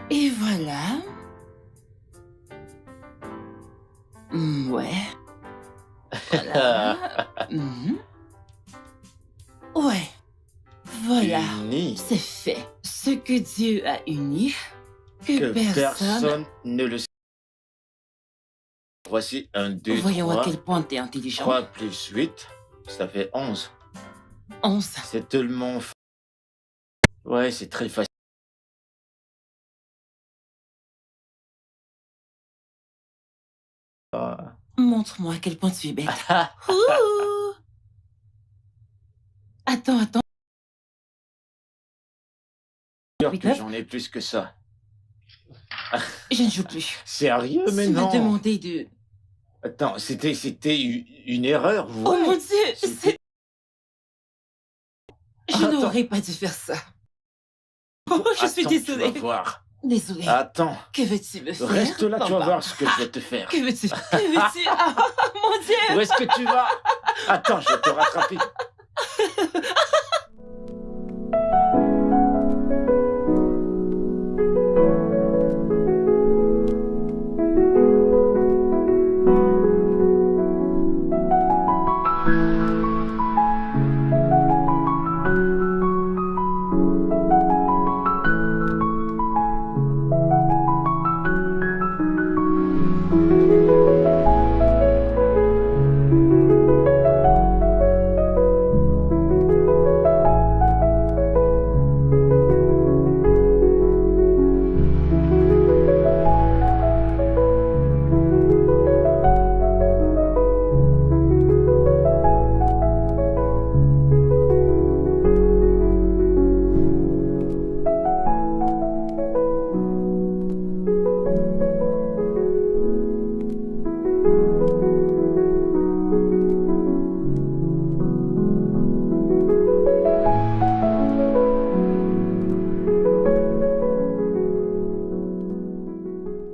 Et voilà. Ouais. Voilà. Ouais. Voilà. Uni. C'est fait. Ce que Dieu a uni, que Personne ne le sait. Voici 1, 2, Voyons 3. à quel point t'es intelligent. 3 plus 8, ça fait 11. 11. C'est tellement... Ouais, c'est très facile. Montre-moi à quel point tu es bête. Ouh. Attends. Sûr que j'en ai plus que ça. Je ne joue plus. Sérieux, mais Tu m'as non. demandé de... Attends, c'était une erreur, ouais. Oh mon Dieu, C'était- Je Attends. n'aurais pas dû faire ça. Oh, je suis Attends, désolée. Tu vas voir. Désolée. Attends. Que veux-tu me faire? Reste là, Non, tu vas pas. voir ce que je vais te faire. Que veux-tu? Que veux-tu? Ah, mon Dieu! Où est-ce que tu vas? Attends, je vais te rattraper.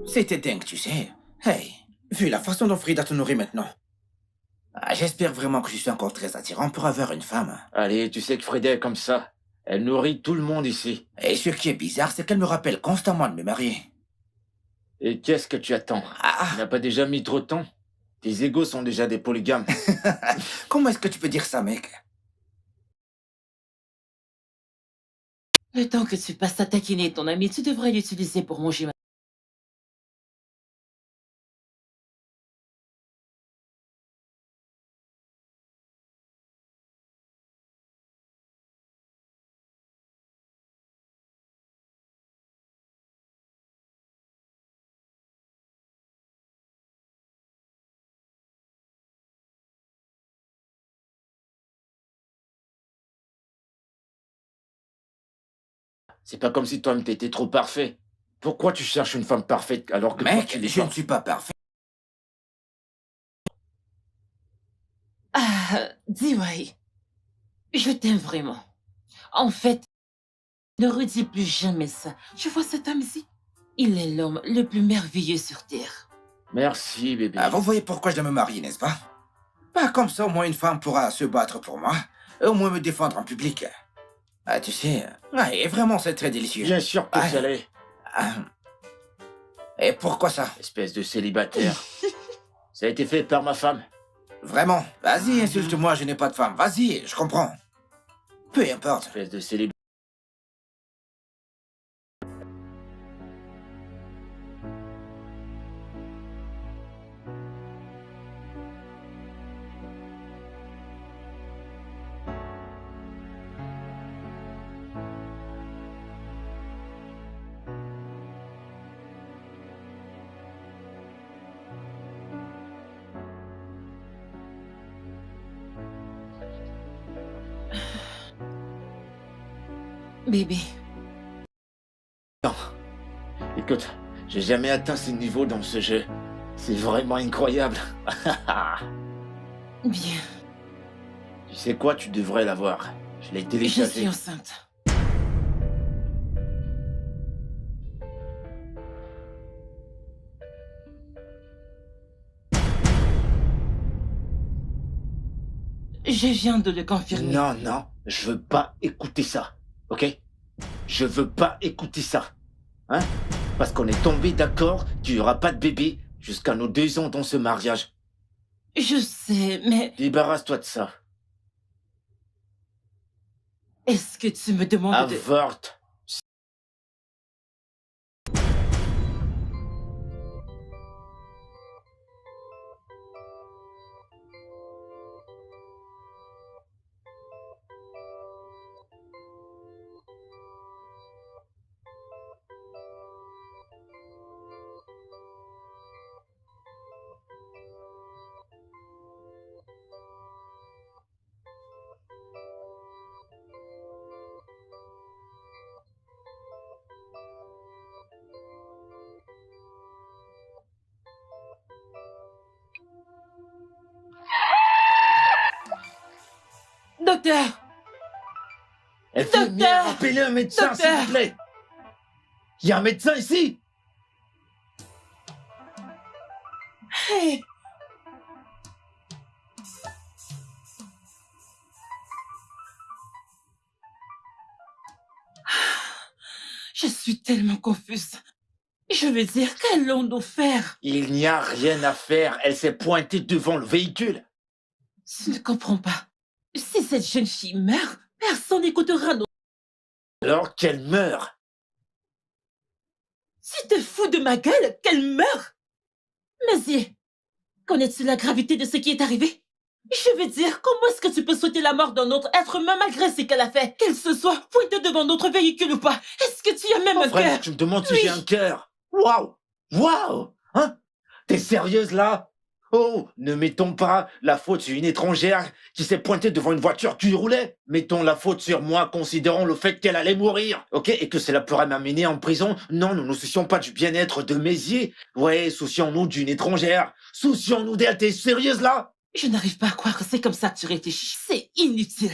C'était dingue, tu sais. Hey, vu la façon dont Frida te nourrit maintenant. J'espère vraiment que je suis encore très attirant pour avoir une femme. Allez, tu sais que Frida est comme ça. Elle nourrit tout le monde ici. Et ce qui est bizarre, c'est qu'elle me rappelle constamment de me marier. Et qu'est-ce que tu attends? Tu n'as pas déjà mis trop de temps? Tes égos sont déjà des polygames. Comment est-ce que tu peux dire ça, mec? Le temps que tu passes à taquiner ton ami, tu devrais l'utiliser pour manger ma... C'est pas comme si toi-même t'étais trop parfait. Pourquoi tu cherches une femme parfaite alors que toi, Mec, tu l'es je pas? ne suis pas parfait. Ah, dis-ouais. Je t'aime vraiment. En fait, ne redis plus jamais ça. Je vois cet homme-ci. Il est l'homme le plus merveilleux sur Terre. Merci, bébé. Vous voyez pourquoi je dois me marier, n'est-ce pas? Pas comme ça, au moins une femme pourra se battre pour moi, et au moins me défendre en public. Tu sais, et vraiment, c'est très délicieux. Bien sûr que ça l'est. Et pourquoi ça? Espèce de célibataire. Ça a été fait par ma femme. Vraiment? Vas-y, insulte-moi, je n'ai pas de femme. Vas-y, je comprends. Peu importe. Espèce de célibataire. Bébé. Non. Écoute, j'ai jamais atteint ce niveau dans ce jeu. C'est vraiment incroyable. Bien. Tu sais quoi, tu devrais l'avoir. Je l'ai Je téléchargé. suis enceinte. Je viens de le confirmer. Non, je veux pas écouter ça. Ok? Je veux pas écouter ça. Hein? Parce qu'on est tombé d'accord qu'il n'y aura pas de bébé jusqu'à nos 2 ans dans ce mariage. Je sais, mais Débarrasse-toi de ça. est-ce que tu me demandes de... Avorte. Docteur! Infirmière, Docteur! appelez un médecin, s'il Docteur! vous plaît. Il y a un médecin ici. Hey! Je suis tellement confuse. Je veux dire, qu'allons-nous faire? Il n'y a rien à faire. Elle s'est pointée devant le véhicule. Je ne comprends pas. Si cette jeune fille meurt, personne n'écoutera nos... Alors qu'elle meurt. Tu te fous de ma gueule? Qu'elle meure? Monsieur, connais-tu la gravité de ce qui est arrivé? Je veux dire, comment est-ce que tu peux souhaiter la mort d'un autre être humain malgré ce qu'elle a fait? Qu'elle se soit pointée devant notre véhicule ou pas? Est-ce que tu as même un Frère, cœur? tu me demandes si Oui. j'ai un cœur. Waouh! Waouh! Hein? T'es sérieuse là? Oh, ne mettons pas la faute sur une étrangère qui s'est pointée devant une voiture qui roulait. Mettons la faute sur moi, considérant le fait qu'elle allait mourir, ok? Et que cela pourrait m'amener en prison. Non, nous ne nous soucions pas du bien-être de Mézier. Ouais, soucions-nous d'une étrangère. Soucions-nous d'elle. T'es sérieuse là? Je n'arrive pas à croire que c'est comme ça que tu réfléchis. C'est inutile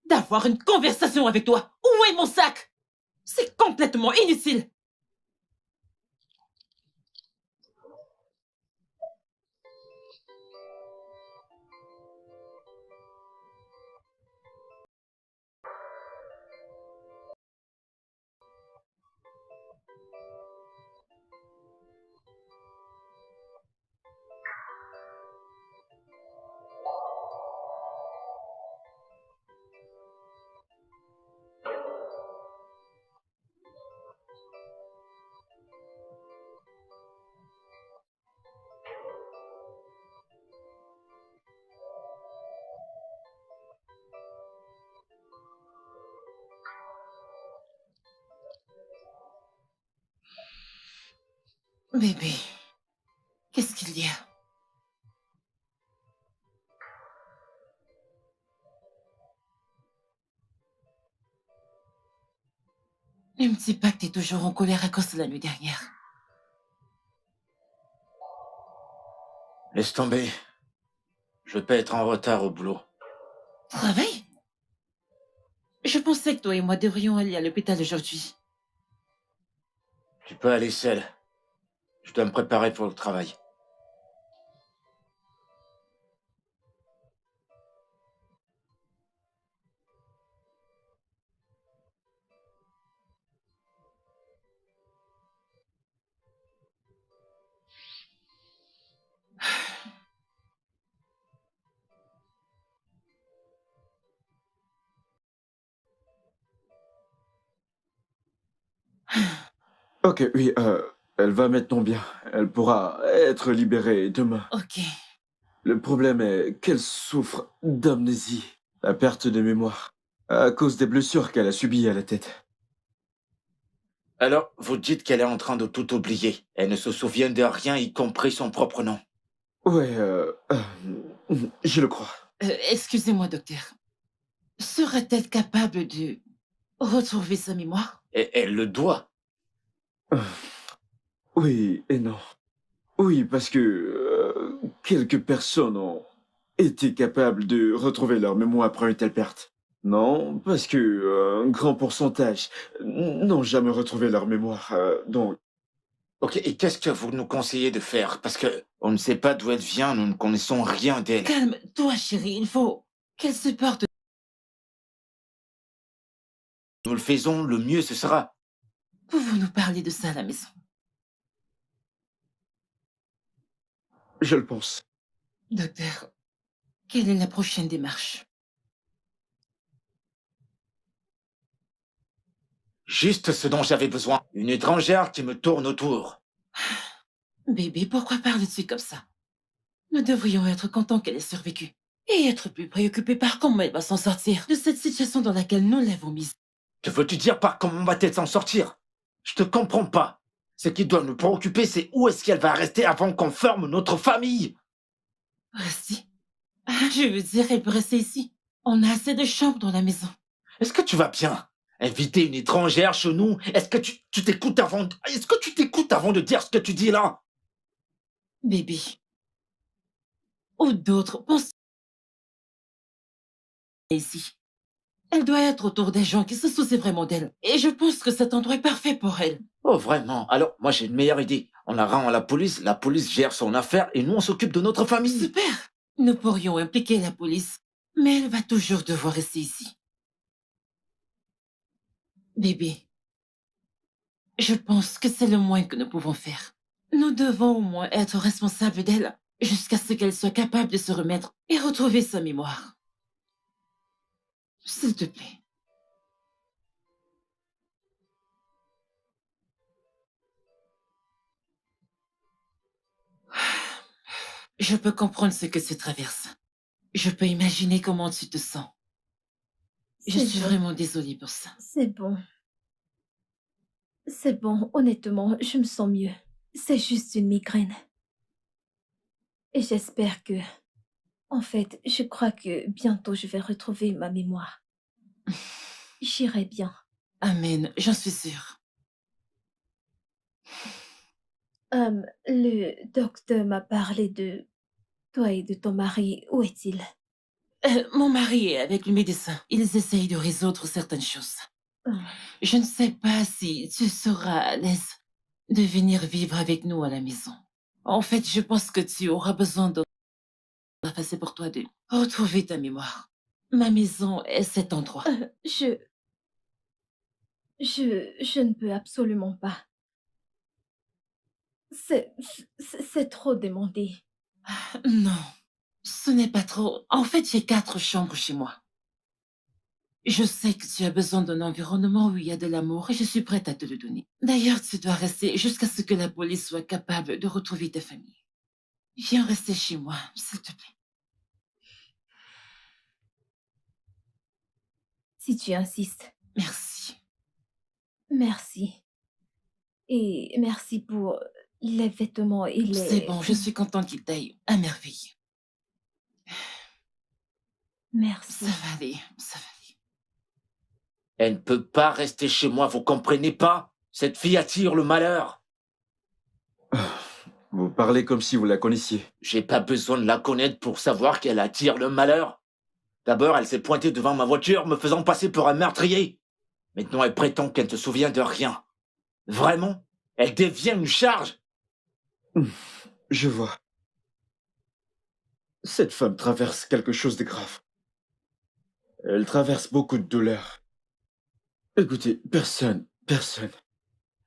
d'avoir une conversation avec toi. Où est mon sac? C'est complètement inutile. Bébé, qu'est-ce qu'il y a? Ne me dis pas que t'es toujours en colère à cause de la nuit dernière. Laisse tomber. Je vais pas être en retard au boulot. Travail? Je pensais que toi et moi devrions aller à l'hôpital aujourd'hui. Tu peux aller seule. Je dois me préparer pour le travail. Ok, oui, elle va maintenant bien. Elle pourra être libérée demain. Ok. Le problème est qu'elle souffre d'amnésie, la perte de mémoire, à cause des blessures qu'elle a subies à la tête. Alors, vous dites qu'elle est en train de tout oublier. Elle ne se souvient de rien, y compris son propre nom. Ouais, je le crois. Excusez-moi, docteur. Serait-elle capable de retrouver sa mémoire? Et elle le doit. Oui et non. Oui, parce que quelques personnes ont été capables de retrouver leur mémoire après une telle perte. Non, parce que un grand pourcentage n'ont jamais retrouvé leur mémoire. Donc, Ok, et qu'est-ce que vous nous conseillez de faire? Parce que on ne sait pas d'où elle vient, nous ne connaissons rien d'elle. Calme-toi, chérie. Il faut qu'elle se porte. Nous le faisons, le mieux ce sera. Pouvons-nous parler de ça à la maison? Je le pense. Docteur, quelle est la prochaine démarche? Juste ce dont j'avais besoin. Une étrangère qui me tourne autour. Bébé, pourquoi parles-tu comme ça? Nous devrions être contents qu'elle ait survécu et être plus préoccupés par comment elle va s'en sortir de cette situation dans laquelle nous l'avons mise. Que veux-tu dire par comment va-t-elle s'en sortir? Je te comprends pas. Ce qui doit nous préoccuper, c'est où est-ce qu'elle va rester avant qu'on forme notre famille. Rester? Je veux dire, elle peut rester ici. On a assez de chambres dans la maison. Est-ce que tu vas bien? Inviter une étrangère chez nous? Est-ce que tu t'écoutes avant... Est-ce que tu t'écoutes avant de dire ce que tu dis là? Bébé. Ou d'autres pensent ici. Elle doit être autour des gens qui se soucient vraiment d'elle. Et je pense que cet endroit est parfait pour elle. Oh, vraiment? Alors, moi, j'ai une meilleure idée. On la rend à la police gère son affaire et nous, on s'occupe de notre famille. Super. Nous pourrions impliquer la police, mais elle va toujours devoir rester ici. Bébé, je pense que c'est le moins que nous pouvons faire. Nous devons au moins être responsables d'elle jusqu'à ce qu'elle soit capable de se remettre et retrouver sa mémoire. S'il te plaît. Je peux comprendre ce que tu traverses. Je peux imaginer comment tu te sens. Je C'est suis bon. vraiment désolée pour ça. C'est bon. C'est bon, honnêtement, je me sens mieux. C'est juste une migraine. Et j'espère que... En fait, je crois que bientôt je vais retrouver ma mémoire. J'irai bien. Amen, j'en suis sûre. Le docteur m'a parlé de toi et de ton mari. Où est-il? Mon mari est avec le médecin. Ils essayent de résoudre certaines choses. Ah, Je ne sais pas si tu seras à l'aise de venir vivre avec nous à la maison. En fait, je pense que tu auras besoin de passer pour toi de retrouver ta mémoire. Ma maison est cet endroit. je ne peux absolument pas. C'est trop demandé. Non, ce n'est pas trop. En fait, j'ai 4 chambres chez moi. Je sais que tu as besoin d'un environnement où il y a de l'amour et je suis prête à te le donner. D'ailleurs, tu dois rester jusqu'à ce que la police soit capable de retrouver ta famille. Viens rester chez moi, s'il te plaît. Si tu insistes. Merci. Merci. Et merci pour les vêtements et les... C'est bon, je suis contente qu'il t'aille à merveille. Merci. Ça va aller, ça va aller. Elle ne peut pas rester chez moi, vous comprenez pas? Cette fille attire le malheur. Vous parlez comme si vous la connaissiez. J'ai pas besoin de la connaître pour savoir qu'elle attire le malheur. D'abord, elle s'est pointée devant ma voiture, me faisant passer pour un meurtrier. Maintenant, elle prétend qu'elle ne se souvient de rien. Vraiment? Elle devient une charge? Je vois. Cette femme traverse quelque chose de grave. Elle traverse beaucoup de douleur. Écoutez, personne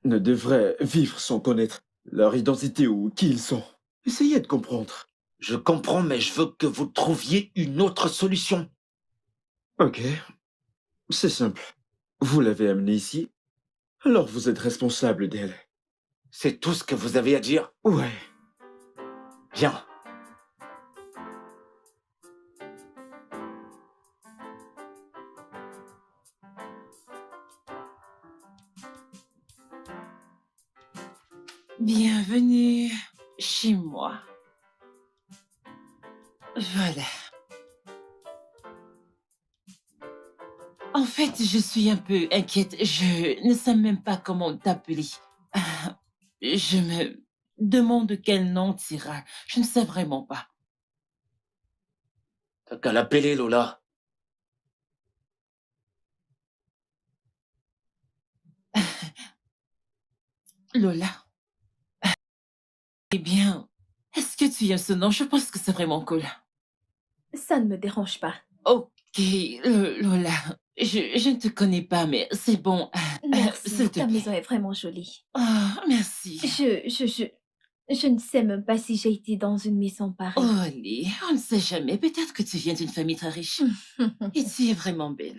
ne devrait vivre sans connaître leur identité ou qui ils sont. Essayez de comprendre. Je comprends, mais je veux que vous trouviez une autre solution. Ok. C'est simple. Vous l'avez amenée ici, alors vous êtes responsable d'elle. C'est tout ce que vous avez à dire? Ouais. Bien. Bienvenue chez moi. Voilà. En fait, je suis un peu inquiète. Je ne sais même pas comment t'appeler. Je me demande quel nom t'iras. Je ne sais vraiment pas. T'as qu'à l'appeler, Lola. Lola. Eh bien, est-ce que tu aimes ce nom? Je pense que c'est vraiment cool. Ça ne me dérange pas. Ok, Lola. Je ne te connais pas, mais c'est bon. Merci, S'il te ta plaît. maison est vraiment jolie. Oh, merci. Je ne sais même pas si j'ai été dans une maison Oh, pareille. Ali, on ne sait jamais. Peut-être que tu viens d'une famille très riche. Et tu es vraiment belle.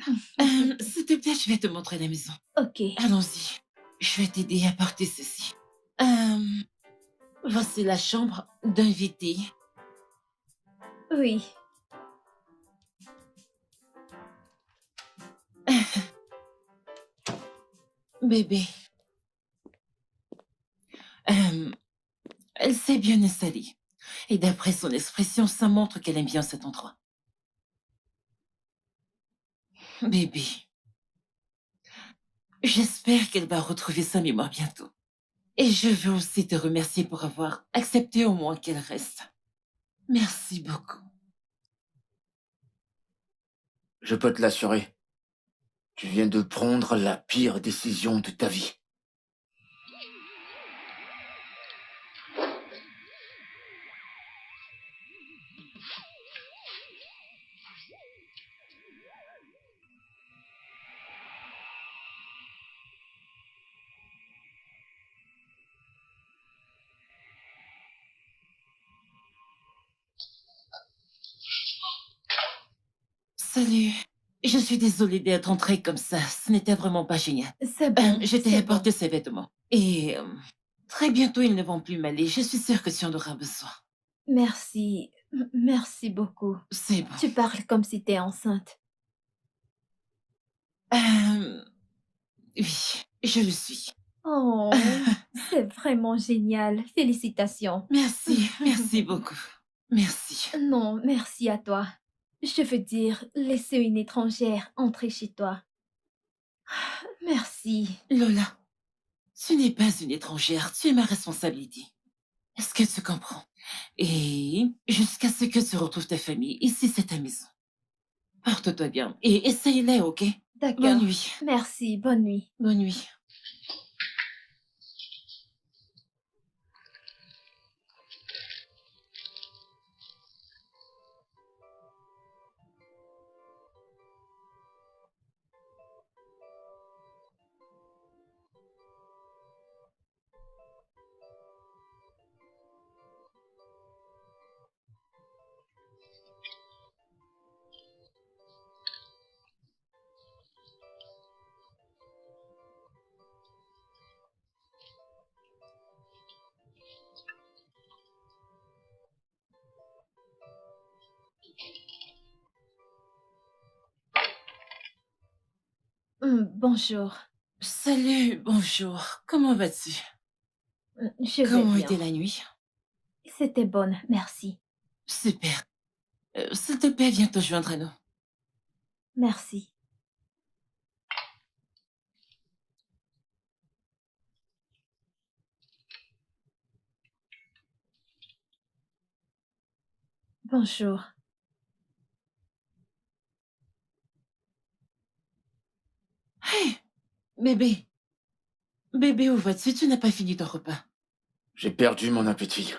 S'il te plaît, je vais te montrer la maison. Ok. Allons-y. Je vais t'aider à porter ceci. Voici la chambre d'invité. Oui. Bébé. Elle s'est bien installée. Et d'après son expression, ça montre qu'elle aime bien cet endroit. Bébé. J'espère qu'elle va retrouver sa mémoire bientôt. Et je veux aussi te remercier pour avoir accepté au moins qu'elle reste. Merci beaucoup. Je peux te l'assurer. Tu viens de prendre la pire décision de ta vie. Salut. Je suis désolée d'être entrée comme ça. Ce n'était vraiment pas génial. C'est bon. Je t'ai c'est apporté bon. ces vêtements. Et très bientôt, ils ne vont plus m'aller. Je suis sûre que tu en auras besoin. Merci. Merci beaucoup. C'est bon. Tu parles comme si t'es enceinte. Oui, je le suis. Oh, c'est vraiment génial. Félicitations. Merci, merci beaucoup. Merci. Non, merci à toi. Je veux dire, laisser une étrangère entrer chez toi. Merci. Lola, tu n'es pas une étrangère, tu es ma responsabilité. Est-ce que tu comprends? Et jusqu'à ce que tu retrouves ta famille, ici c'est ta maison. Porte-toi bien et essaye-les, ok? D'accord. Bonne nuit. Merci. Bonne nuit. Bonne nuit. Bonjour. Salut, bonjour. Comment vas-tu? Je vais Comment bien. était la nuit? C'était bonne, merci. Super. S'il te plaît, viens te joindre à nous. Merci. Bonjour. Hey, bébé. Bébé, où vas-tu? Tu n'as pas fini ton repas. J'ai perdu mon appétit.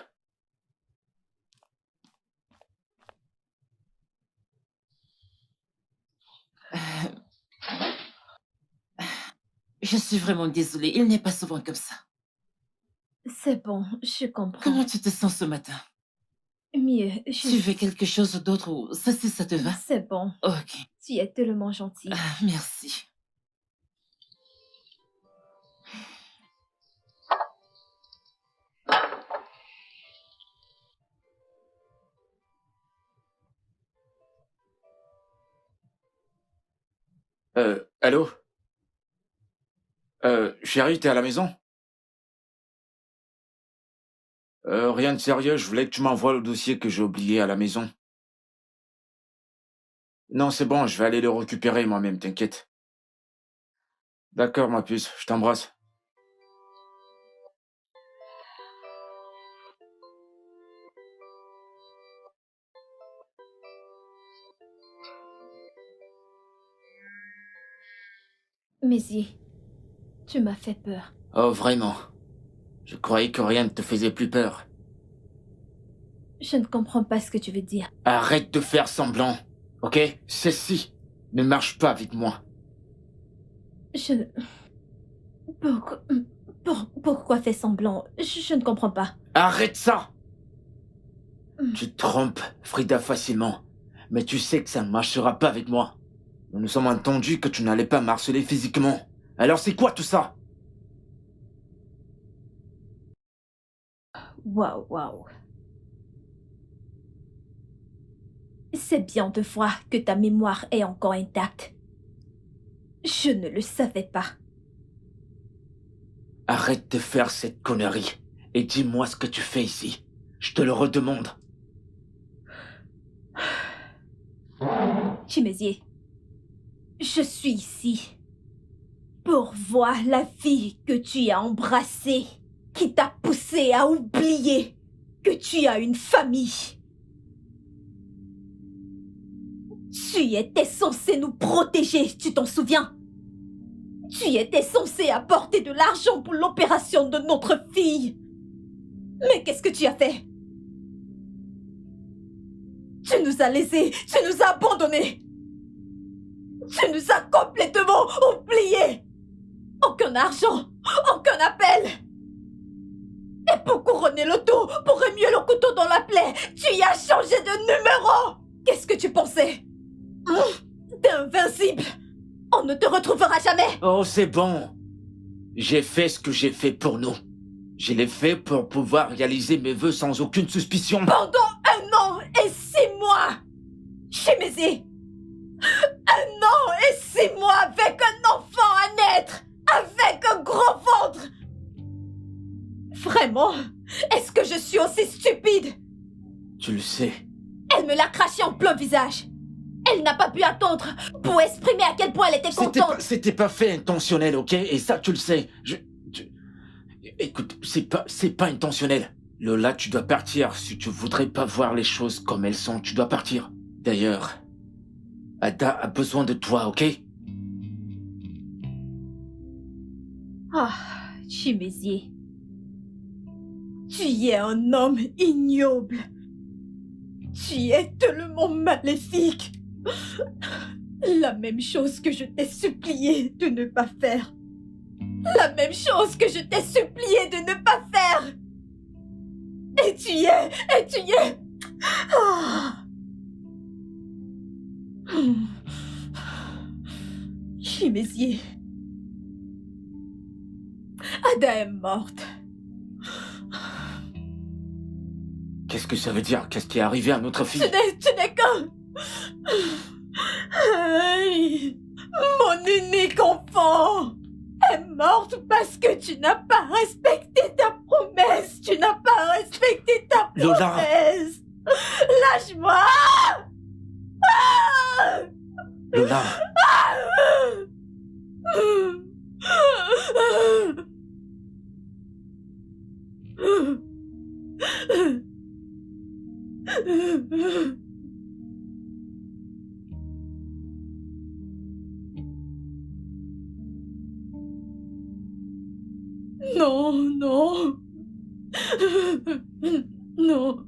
Je suis vraiment désolée, il n'est pas souvent comme ça. C'est bon, je comprends. Comment tu te sens ce matin? Mieux, Tu veux quelque chose d'autre ou ça, si ça te va? C'est bon. Ok. Tu es tellement gentil. Merci. Allô? Chérie, t'es à la maison? Rien de sérieux, je voulais que tu m'envoies le dossier que j'ai oublié à la maison. Non, c'est bon, je vais aller le récupérer moi-même, t'inquiète. D'accord, ma puce, je t'embrasse. Maisie, tu m'as fait peur. Oh, vraiment? Je croyais que rien ne te faisait plus peur. Je ne comprends pas ce que tu veux dire. Arrête de faire semblant, ok? Ceci ne marche pas avec moi. Je... Pourquoi... Pourquoi faire semblant? Je ne comprends pas. Arrête ça! Tu te trompes, Frida, facilement. Mais tu sais que ça ne marchera pas avec moi. Nous nous sommes entendus que tu n'allais pas m'harceler physiquement. Alors c'est quoi tout ça? Waouh. C'est bien de voir que ta mémoire est encore intacte. Je ne le savais pas. Arrête de faire cette connerie et dis-moi ce que tu fais ici. Je te le redemande. Chimézier, je suis ici pour voir la fille que tu as embrassée, qui t'a poussé à oublier que tu as une famille. Tu étais censé nous protéger, tu t'en souviens? Tu étais censé apporter de l'argent pour l'opération de notre fille. Mais qu'est-ce que tu as fait? Tu nous as laissés, tu nous as abandonnés. Tu nous as complètement oubliés. Aucun argent, aucun appel. Et pour couronner le tout, pour remuer le couteau dans la plaie, tu y as changé de numéro. Qu'est-ce que tu pensais? T'es invincible. On ne te retrouvera jamais. Oh, c'est bon. J'ai fait ce que j'ai fait pour nous. Je l'ai fait pour pouvoir réaliser mes vœux sans aucune suspicion. Pendant 1 an et 6 mois, Chimézie. 1 an et 6 mois avec un enfant à naître, avec un gros ventre. Vraiment? Est-ce que je suis aussi stupide? Tu le sais. Elle me l'a craché en plein visage. Elle n'a pas pu attendre pour exprimer à quel point elle était contente. C'était pas fait intentionnel, ok? Et ça, tu le sais. Écoute, c'est pas intentionnel. Lola, tu dois partir. Si tu voudrais pas voir les choses comme elles sont, tu dois partir. D'ailleurs, Ada a besoin de toi, ok? Ah, Chimézier. Tu es un homme ignoble. Tu es tellement maléfique. La même chose que je t'ai supplié de ne pas faire. La même chose que je t'ai supplié de ne pas faire. Et tu y es. Ah. Chimézier. Ada est morte. Qu'est-ce que ça veut dire? Qu'est-ce qui est arrivé à notre fille? Tu n'es qu'un... Hey, mon unique enfant est morte parce que tu n'as pas respecté ta promesse. Tu n'as pas respecté ta Lola. promesse. Lâche-moi. Lola. Non. Non.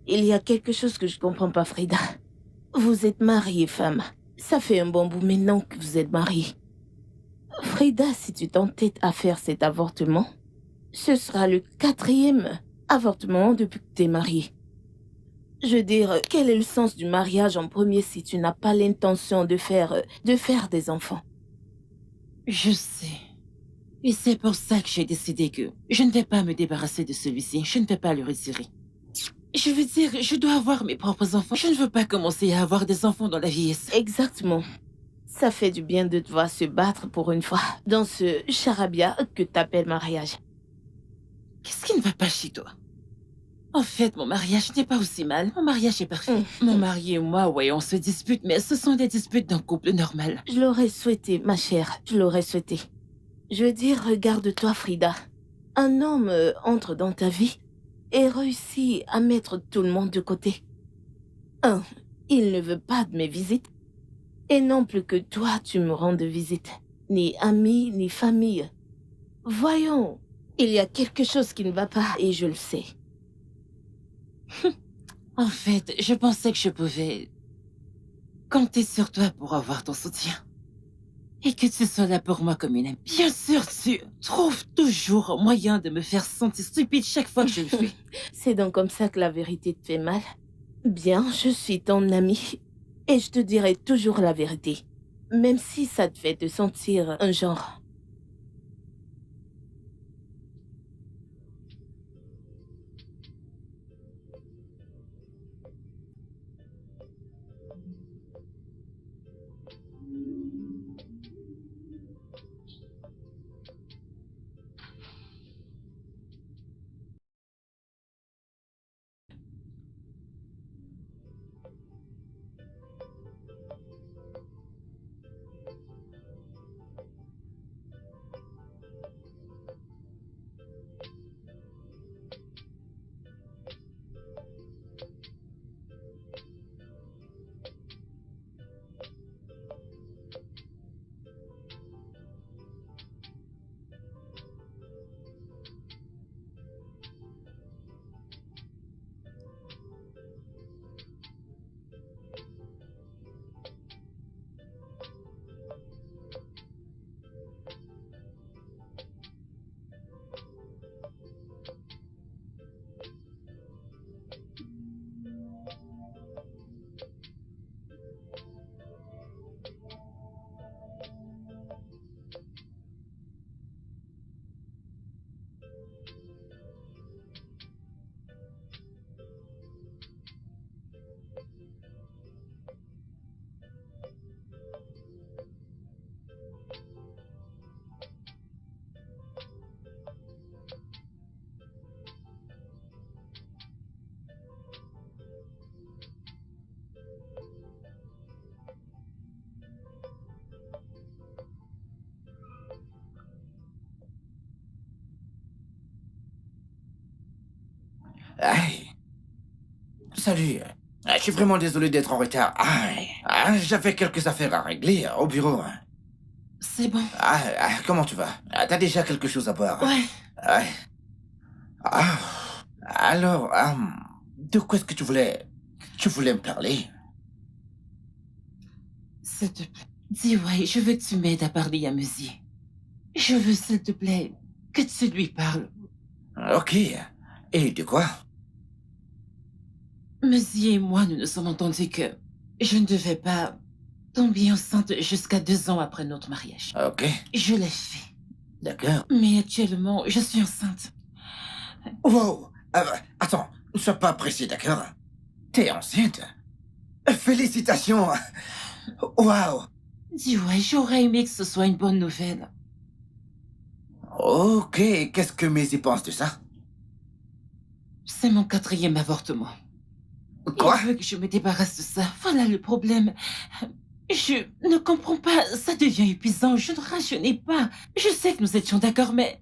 Il y a quelque chose que je comprends pas, Frida. Vous êtes mariée, femme. Ça fait un bon bout maintenant que vous êtes mariée. Frida, si tu t'entêtes à faire cet avortement, ce sera le 4e avortement depuis que t'es mariée. Je veux dire, quel est le sens du mariage en premier si tu n'as pas l'intention de faire des enfants? Je sais. Et c'est pour ça que j'ai décidé que je ne vais pas me débarrasser de celui-ci. Je ne vais pas le retirer. Je veux dire, je dois avoir mes propres enfants. Je ne veux pas commencer à avoir des enfants dans la vieillesse. Exactement. Ça fait du bien de devoir se battre pour une fois dans ce charabia que t'appelles mariage. Qu'est-ce qui ne va pas chez toi? En fait, mon mariage n'est pas aussi mal. Mon mariage est parfait. Mon mari et moi, ouais, on se dispute, mais ce sont des disputes d'un couple normal. Je l'aurais souhaité, ma chère. Je l'aurais souhaité. Je veux dire, regarde-toi, Frida. Un homme entre dans ta vie et réussit à mettre tout le monde de côté. Il ne veut pas de mes visites. Et non plus que toi, tu me rendes visite. Ni amis, ni famille. Voyons, il y a quelque chose qui ne va pas et je le sais. En fait, je pensais que je pouvais compter sur toi pour avoir ton soutien. Et que tu sois là pour moi comme une amie. Bien sûr, tu trouves toujours un moyen de me faire sentir stupide chaque fois que je le fais. C'est donc comme ça que la vérité te fait mal? Bien, je suis ton amie. Et je te dirai toujours la vérité. Même si ça te fait te sentir un genre. Aïe. Salut. Je suis vraiment désolé d'être en retard. Aïe. J'avais quelques affaires à régler au bureau. C'est bon. Comment tu vas? T'as déjà quelque chose à boire? Ouais. Aïe. Alors, de quoi est-ce que tu voulais me parler? S'il te plaît. Dis ouais, je veux que tu m'aides à parler à Musier. Je veux, s'il te plaît, que tu lui parles. Ok. Et de quoi? Musier et moi, nous nous sommes entendus que je ne devais pas tomber enceinte jusqu'à 2 ans après notre mariage. Ok. Je l'ai fait. D'accord. Mais actuellement, je suis enceinte. Wow. Attends, ne sois pas pressé, d'accord? T'es enceinte? Félicitations. Wow. Dis ouais, j'aurais aimé que ce soit une bonne nouvelle. Ok, qu'est-ce que Maisie pense de ça? C'est mon 4e avortement. Quoi? Il veut que je me débarrasse de ça. Voilà le problème. Je ne comprends pas. Ça devient épuisant. Je ne rajeunais pas. Je sais que nous étions d'accord, mais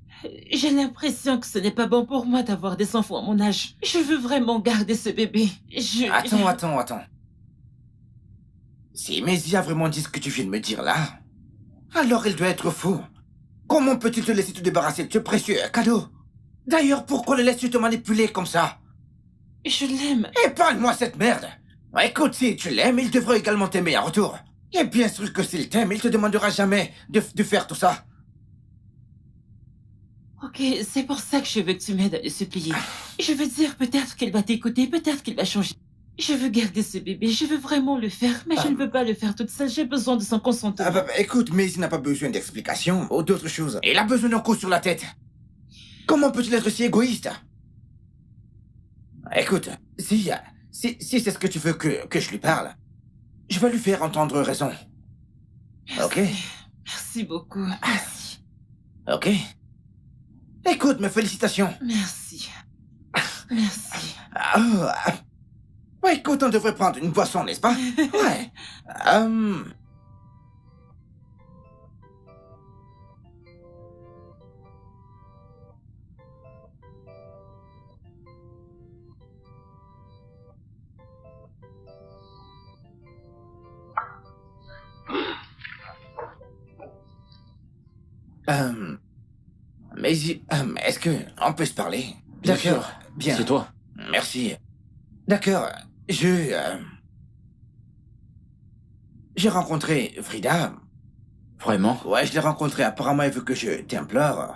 j'ai l'impression que ce n'est pas bon pour moi d'avoir des enfants à mon âge. Je veux vraiment garder ce bébé. Attends. Si Maisie a vraiment dit ce que tu viens de me dire là, alors elle doit être fou. Comment peux-tu te laisser te débarrasser de ce précieux cadeau? D'ailleurs, pourquoi le laisses-tu te manipuler comme ça? Je l'aime. Épargne-moi cette merde. Écoute, si tu l'aimes, il devrait également t'aimer en retour. Et bien sûr que s'il t'aime, il te demandera jamais de faire tout ça. Ok, c'est pour ça que je veux que tu m'aides à le supplier. Je veux dire, peut-être qu'il va t'écouter, peut-être qu'il va changer. Je veux garder ce bébé, je veux vraiment le faire, mais je ne peux pas le faire toute seule, j'ai besoin de son consentement. Écoute, mais il n'a pas besoin d'explications ou d'autres choses. Il a besoin d'un coup sur la tête. Comment peut-il être si égoïste? Écoute, si c'est ce que tu veux que je lui parle, je vais lui faire entendre raison. Ok? Merci beaucoup, merci. Ok? Écoute, mes félicitations. Merci. Merci. Écoute, on devrait prendre une boisson, n'est-ce pas? Ouais. Mais est-ce que on peut se parler? Bien D'accord. sûr. Bien. C'est toi. Merci. D'accord. J'ai rencontré Frida. Vraiment? Ouais, je l'ai rencontrée. Apparemment, elle veut que je t'implore.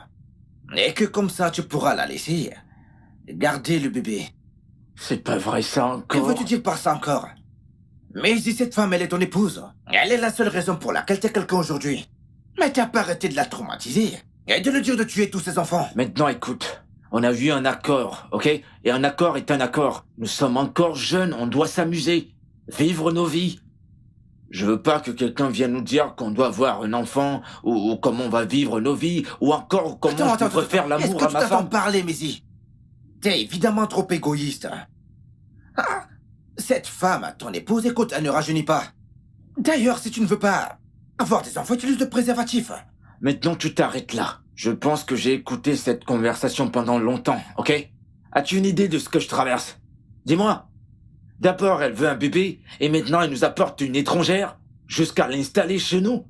Et que comme ça, tu pourras la laisser. Garder le bébé. C'est pas vrai ça Que encore. veux-tu dire par ça encore? Mais si cette femme, elle est ton épouse. Elle est la seule raison pour laquelle t'es quelqu'un aujourd'hui. Mais t'as pas arrêté de la traumatiser. Et de le dire de tuer tous ses enfants. Maintenant, écoute. On a eu un accord, ok? Et un accord est un accord. Nous sommes encore jeunes, on doit s'amuser. Vivre nos vies. Je veux pas que quelqu'un vienne nous dire qu'on doit avoir un enfant, ou comment on va vivre nos vies, ou encore comment je devrais faire l'amour à Est-ce que tu ma t'entends femme. parler, Maisie? T'es évidemment trop égoïste. Ah, cette femme, ton épouse, écoute, elle ne rajeunit pas. D'ailleurs, si tu ne veux pas avoir des enfants, utilise le préservatif. Maintenant, tu t'arrêtes là. Je pense que j'ai écouté cette conversation pendant longtemps, ok? As-tu une idée de ce que je traverse? Dis-moi. D'abord, elle veut un bébé, et maintenant elle nous apporte une étrangère, jusqu'à l'installer chez nous.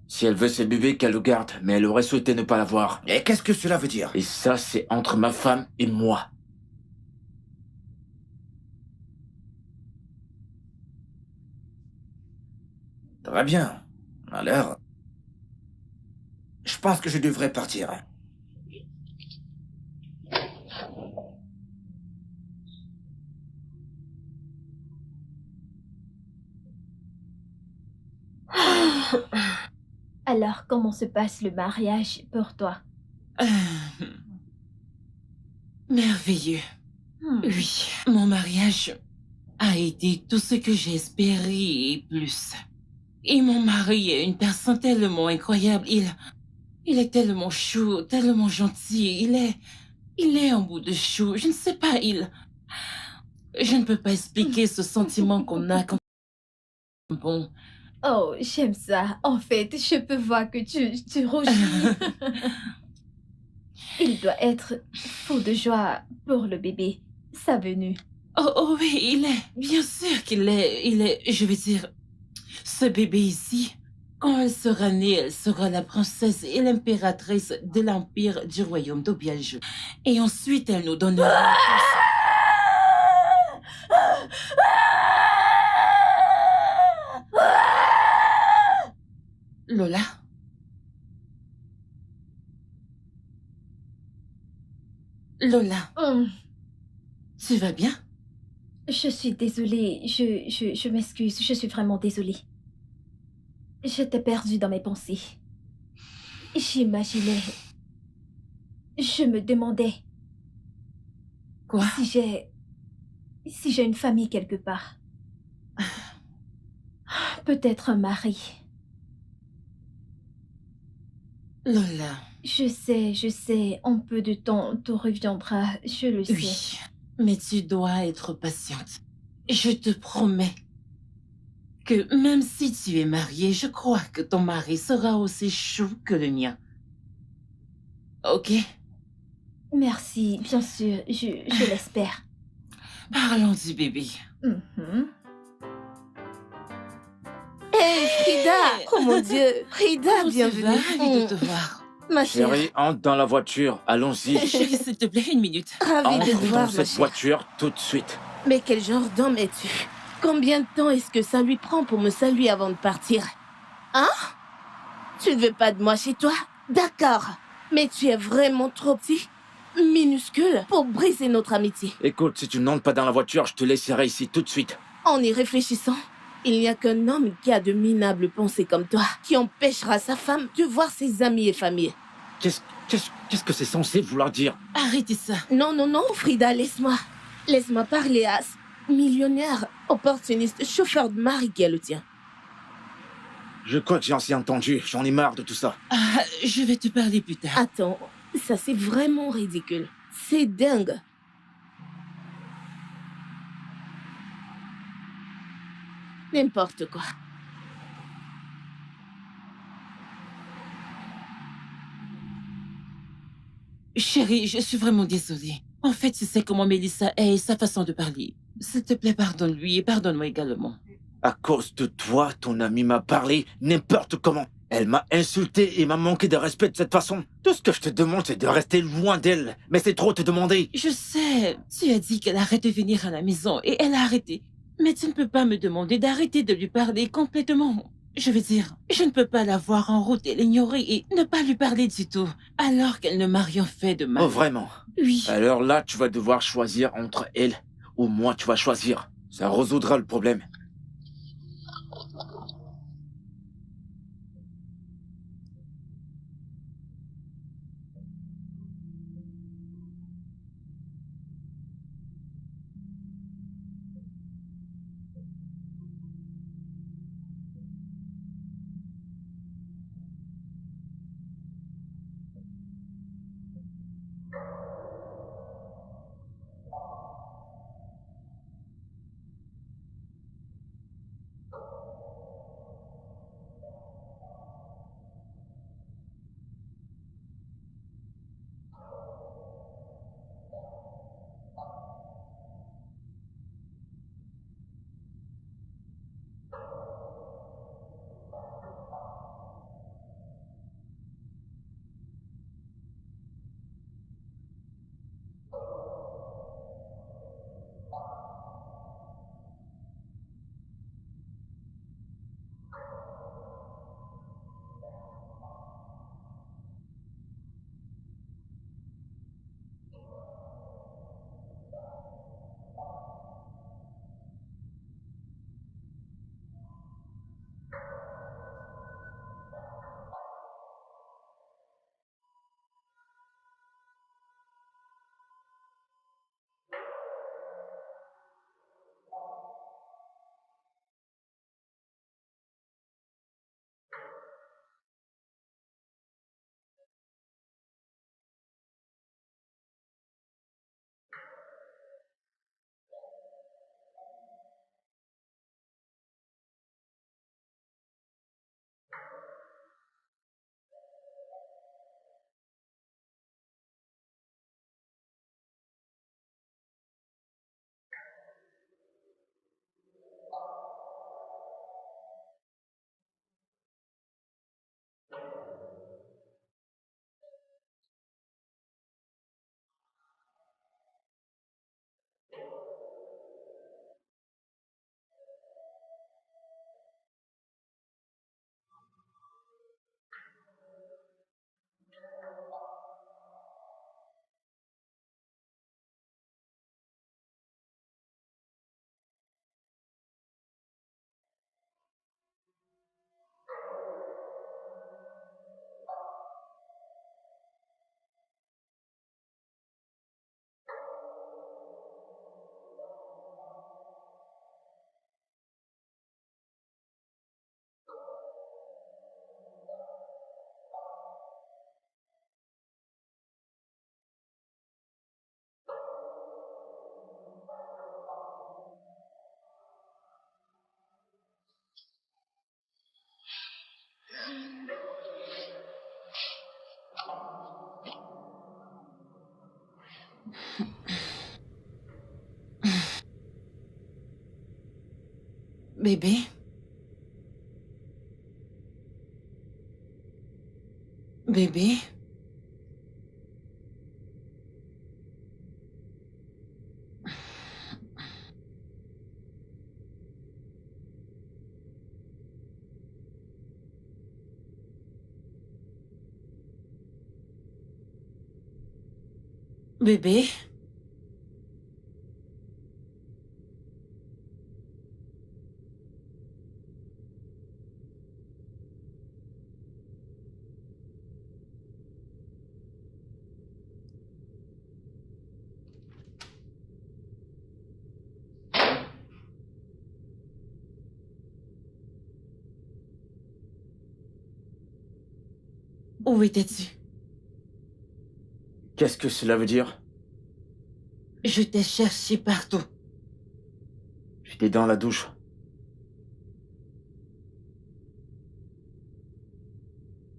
Si elle veut ce bébé, qu'elle le garde, mais elle aurait souhaité ne pas l'avoir. Et qu'est-ce que cela veut dire? Et ça, c'est entre ma femme et moi. Très bien. Alors, je pense que je devrais partir. Alors, comment se passe le mariage pour toi? Merveilleux. Oui, mon mariage a été tout ce que j'ai espéré et plus. Et mon mari est une personne tellement incroyable. Il est tellement chou, tellement gentil. Il est un bout de chou. Je ne sais pas, je ne peux pas expliquer ce sentiment qu'on a quand... Bon, Oh, j'aime ça. En fait, je peux voir que tu rougis. Il doit être fou de joie pour le bébé, sa venue. oh oui, bien sûr qu'il est, je veux dire, ce bébé ici, quand elle sera née, elle sera la princesse et l'impératrice de l'empire du royaume d'Obialjou. Et ensuite, elle nous donnera... Lola? Lola, tu vas bien? Je suis désolée, je m'excuse, je suis vraiment désolée. J'étais perdue dans mes pensées. J'imaginais... Je me demandais Quoi? si j'ai une famille quelque part. Peut-être un mari. Lola. Je sais, en peu de temps, tout reviendra, je le sais. Oui, mais tu dois être patiente. Je te promets que même si tu es mariée, je crois que ton mari sera aussi chou que le mien. Ok? Merci, bien sûr, je l'espère. Parlons du bébé. Hé, Frida! Oh mon Dieu! Frida, Comment tu vas? bienvenue. Ravi de te voir. Ma chère, Chérie, entre dans la voiture. Allons-y. Chérie, s'il te plaît, une minute. ravie de te Entre voir, dans ma cette chère. voiture tout de suite. Mais quel genre d'homme es-tu? Combien de temps est-ce que ça lui prend pour me saluer avant de partir? Hein? Tu ne veux pas de moi chez toi? D'accord. Mais tu es vraiment trop petit, minuscule, pour briser notre amitié. Écoute, si tu n'entres pas dans la voiture, je te laisserai ici tout de suite. En y réfléchissant, il n'y a qu'un homme qui a de minables pensées comme toi, qui empêchera sa femme de voir ses amis et famille. Qu'est-ce que c'est censé vouloir dire? Arrêtez ça. Non, non, non, Frida, laisse-moi. Laisse-moi parler à ce millionnaire, opportuniste, chauffeur de mari qui est le tien. Je crois que j'ai assez entendu. J'en ai marre de tout ça. Ah, je vais te parler plus tard. Attends, ça c'est vraiment ridicule. C'est dingue. N'importe quoi. Chérie, je suis vraiment désolée. En fait, tu sais comment Mélissa est et sa façon de parler. S'il te plaît, pardonne-lui et pardonne-moi également. À cause de toi, ton amie m'a parlé n'importe comment. Elle m'a insulté et m'a manqué de respect de cette façon. Tout ce que je te demande, c'est de rester loin d'elle. Mais c'est trop te demander. Je sais, tu as dit qu'elle arrête de venir à la maison et elle a arrêté. Mais tu ne peux pas me demander d'arrêter de lui parler complètement. Je veux dire, je ne peux pas la voir en route et l'ignorer et ne pas lui parler du tout, alors qu'elle ne m'a rien fait de mal. Oh, vraiment? Oui. Alors là, tu vas devoir choisir entre elle ou moi, tu vas choisir. Ça résoudra le problème. Bébé? Bébé? Bébé, où étais-tu? Qu'est-ce que cela veut dire? Je t'ai cherché partout. J'étais dans la douche.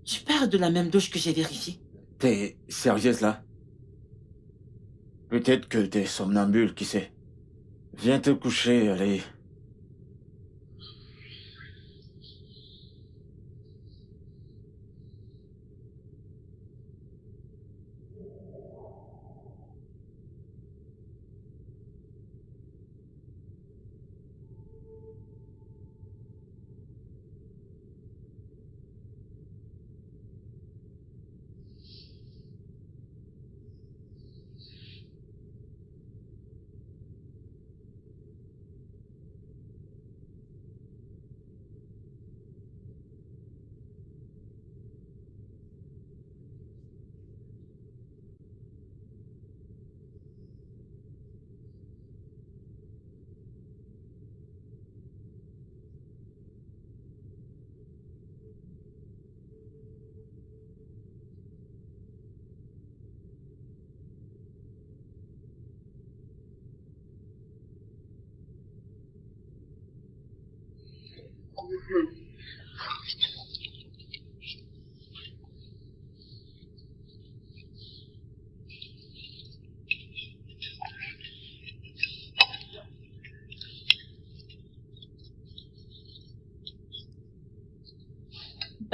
Tu parles de la même douche que j'ai vérifiée. T'es sérieuse là? Peut-être que t'es somnambule, qui sait? Viens te coucher, allez.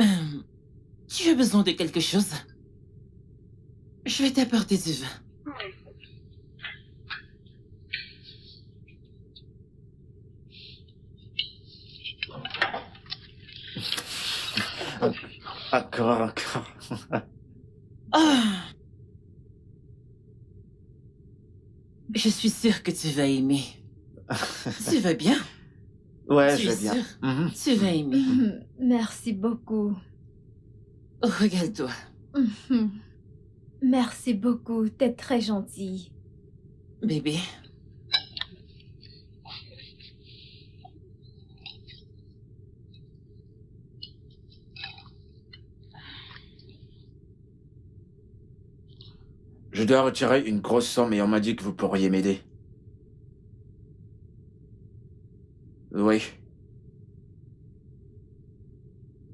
Euh, Tu as besoin de quelque chose? Je vais t'apporter du vin. Encore. Ah! Je suis sûre que tu vas aimer. Tu vas bien? Ouais, Tu je es vais bien. sûre? Mhm. Tu vas aimer. Merci beaucoup. Regarde-toi. Merci beaucoup, t'es très gentil. Bébé, Je dois retirer une grosse somme et on m'a dit que vous pourriez m'aider. Oui.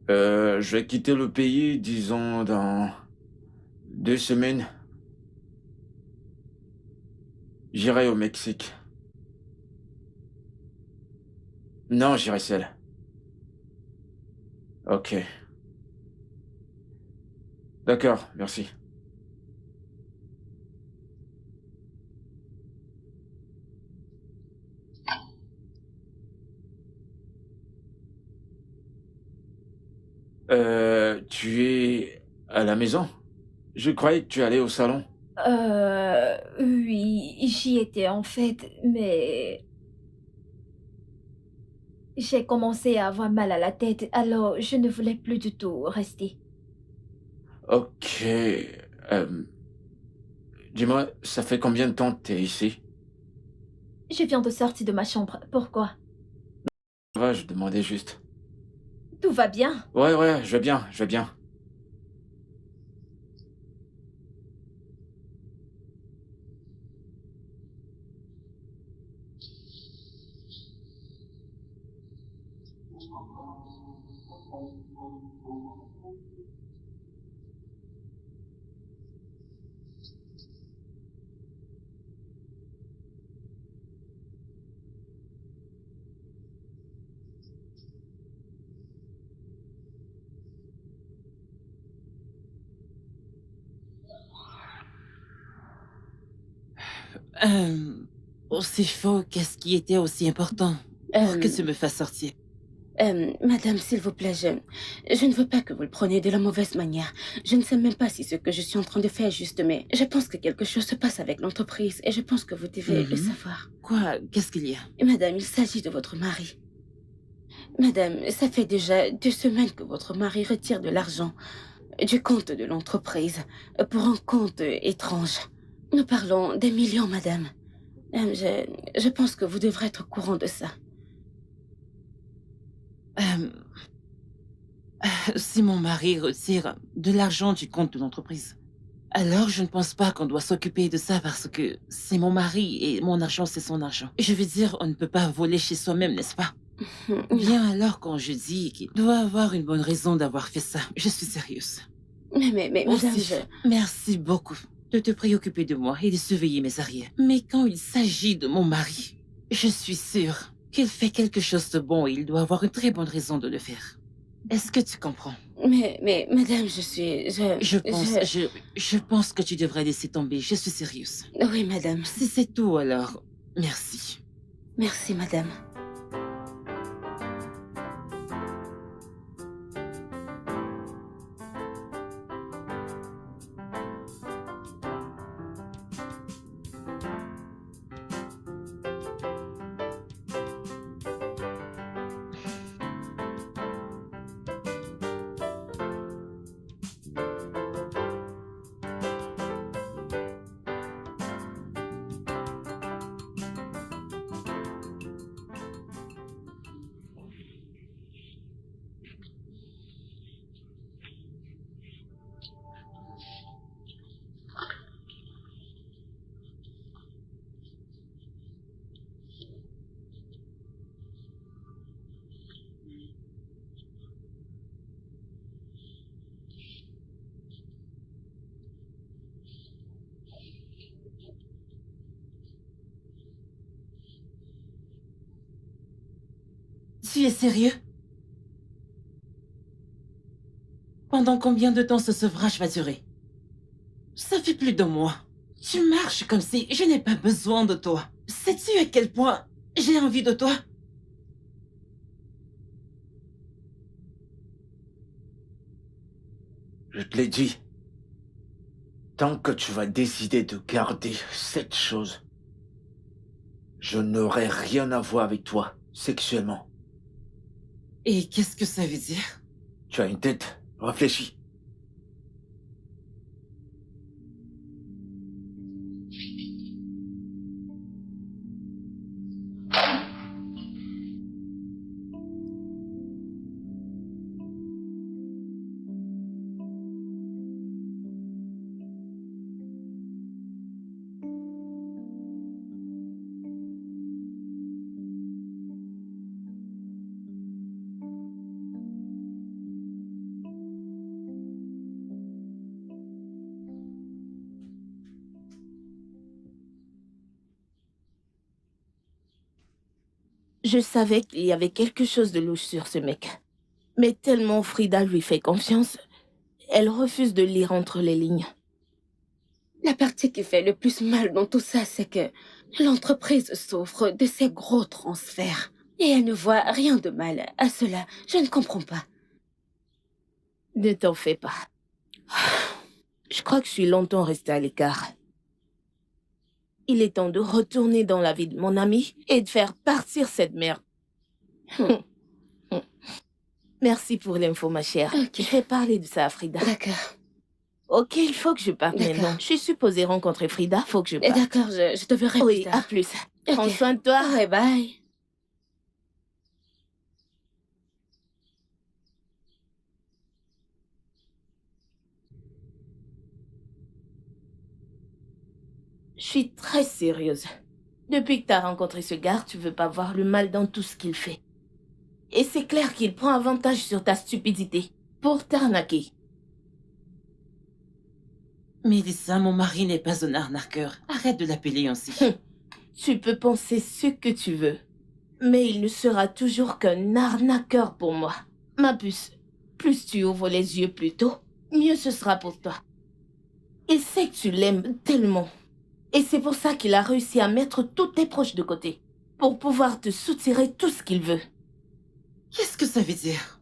Je vais quitter le pays, disons, dans 2 semaines. J'irai au Mexique. Non, j'irai seul. Ok. D'accord, merci. Tu es à la maison? Je croyais que tu allais au salon. Oui, j'y étais en fait, mais j'ai commencé à avoir mal à la tête, alors je ne voulais plus du tout rester. Ok. Dis-moi, ça fait combien de temps que t'es ici? Je viens de sortir de ma chambre. Pourquoi? Ça va, je demandais juste. Tout va bien? Ouais, je vais bien, je vais bien. aussi faux qu'est-ce qui était aussi important pour que tu me fasses sortir. Madame, s'il vous plaît, je ne veux pas que vous le preniez de la mauvaise manière. Je ne sais même pas si ce que je suis en train de faire est juste, mais je pense que quelque chose se passe avec l'entreprise et je pense que vous devez le savoir. Quoi? Qu'est-ce qu'il y a? Madame, il s'agit de votre mari. Madame, ça fait déjà 2 semaines que votre mari retire de l'argent du compte de l'entreprise pour un compte étrange. Nous parlons des millions, madame. Je pense que vous devrez être au courant de ça. Si mon mari retire de l'argent du compte de l'entreprise, alors je ne pense pas qu'on doit s'occuper de ça parce que c'est mon mari et mon argent, c'est son argent. Je veux dire, on ne peut pas voler chez soi-même, n'est-ce pas? Bien alors quand je dis qu'il doit avoir une bonne raison d'avoir fait ça, je suis sérieuse. Mais madame, Aussi, merci beaucoup de te préoccuper de moi et de surveiller mes arrières. Mais quand il s'agit de mon mari, je suis sûre qu'il fait quelque chose de bon et il doit avoir une très bonne raison de le faire. Est-ce que tu comprends? Mais madame, Je pense que tu devrais laisser tomber, je suis sérieuse. Oui, madame. Si c'est tout, alors, merci. Merci, madame. Tu es sérieux? Pendant combien de temps ce sevrage va durer? Ça fait plus d'1 mois. Tu marches comme si je n'ai pas besoin de toi. Sais-tu à quel point j'ai envie de toi? Je te l'ai dit. Tant que tu vas décider de garder cette chose, je n'aurai rien à voir avec toi, sexuellement. Et qu'est-ce que ça veut dire? Tu as une tête, réfléchis. Je savais qu'il y avait quelque chose de louche sur ce mec. Mais tellement Frida lui fait confiance, elle refuse de lire entre les lignes. La partie qui fait le plus mal dans tout ça, c'est que l'entreprise souffre de ces gros transferts. Et elle ne voit rien de mal à cela. Je ne comprends pas. Ne t'en fais pas. Je crois que je suis longtemps restée à l'écart. Il est temps de retourner dans la vie de mon ami et de faire partir cette merde. Merci pour l'info, ma chère. Ok. Je vais parler de ça à Frida. D'accord. Ok, il faut que je parte D'accord. maintenant. Je suis supposée rencontrer Frida, faut que je parte. D'accord, je te verrai Oui, plus à tard. plus. Ok. Prends soin de toi. Ouais, bye. Je suis très sérieuse. Depuis que t'as rencontré ce gars, tu veux pas voir le mal dans tout ce qu'il fait. Et c'est clair qu'il prend avantage sur ta stupidité pour t'arnaquer. Mélissa, mon mari n'est pas un arnaqueur. Arrête de l'appeler ainsi. Tu peux penser ce que tu veux, mais il ne sera toujours qu'un arnaqueur pour moi. Ma puce, plus tu ouvres les yeux plus tôt, mieux ce sera pour toi. Il sait que tu l'aimes tellement. Et c'est pour ça qu'il a réussi à mettre tous tes proches de côté, pour pouvoir te soutirer tout ce qu'il veut. Qu'est-ce que ça veut dire?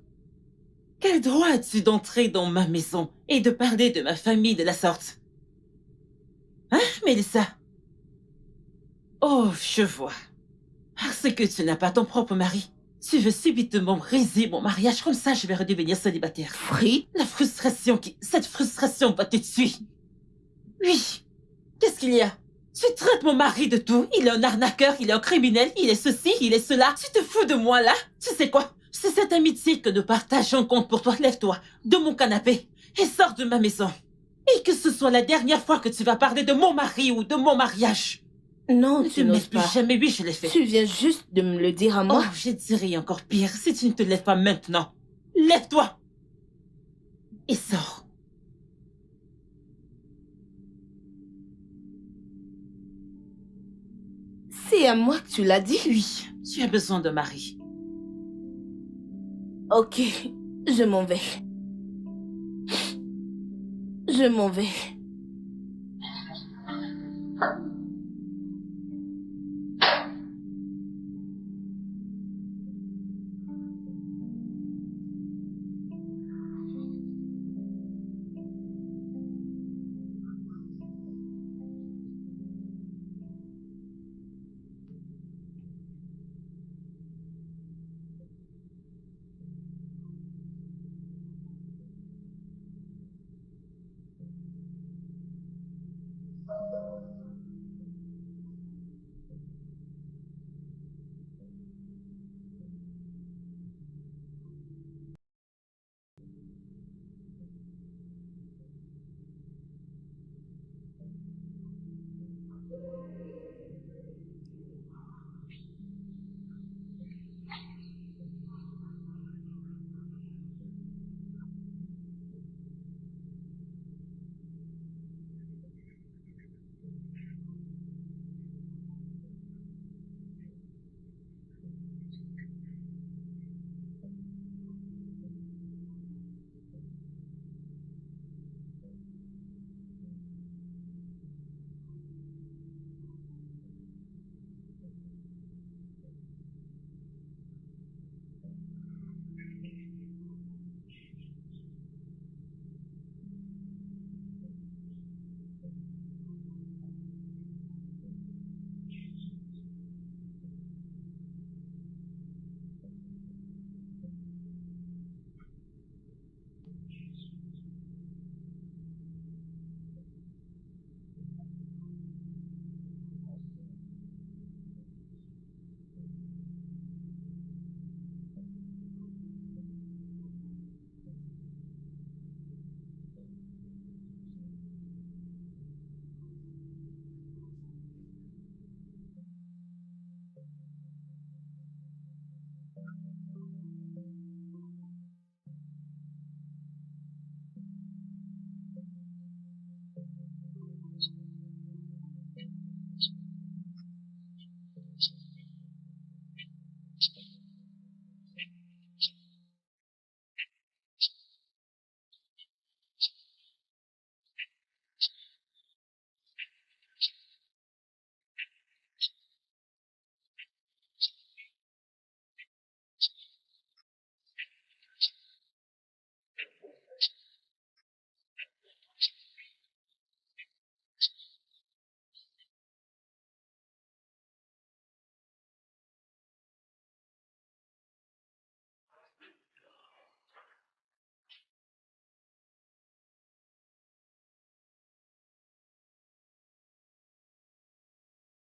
Quel droit as-tu d'entrer dans ma maison et de parler de ma famille de la sorte? Hein, Mélissa? Oh, je vois. Parce que tu n'as pas ton propre mari. Tu veux subitement briser mon mariage, comme ça je vais redevenir célibataire. Frida? Cette frustration va te tuer. Oui. Qu'est-ce qu'il y a? Tu traites mon mari de tout. Il est un arnaqueur, il est un criminel, il est ceci, il est cela. Tu te fous de moi là? Tu sais quoi? C'est cette amitié que nous partageons compte pour toi. Lève-toi de mon canapé et sors de ma maison. Et que ce soit la dernière fois que tu vas parler de mon mari ou de mon mariage. Non, Ne tu te n'oses mêles plus pas. jamais. Oui, je l'ai fait. Tu viens juste de me le dire à moi. Oh, je dirais encore pire si tu ne te lèves pas maintenant. Lève-toi et sors. C'est à moi que tu l'as dit? Oui, tu as besoin de mari. Ok, je m'en vais. Je m'en vais.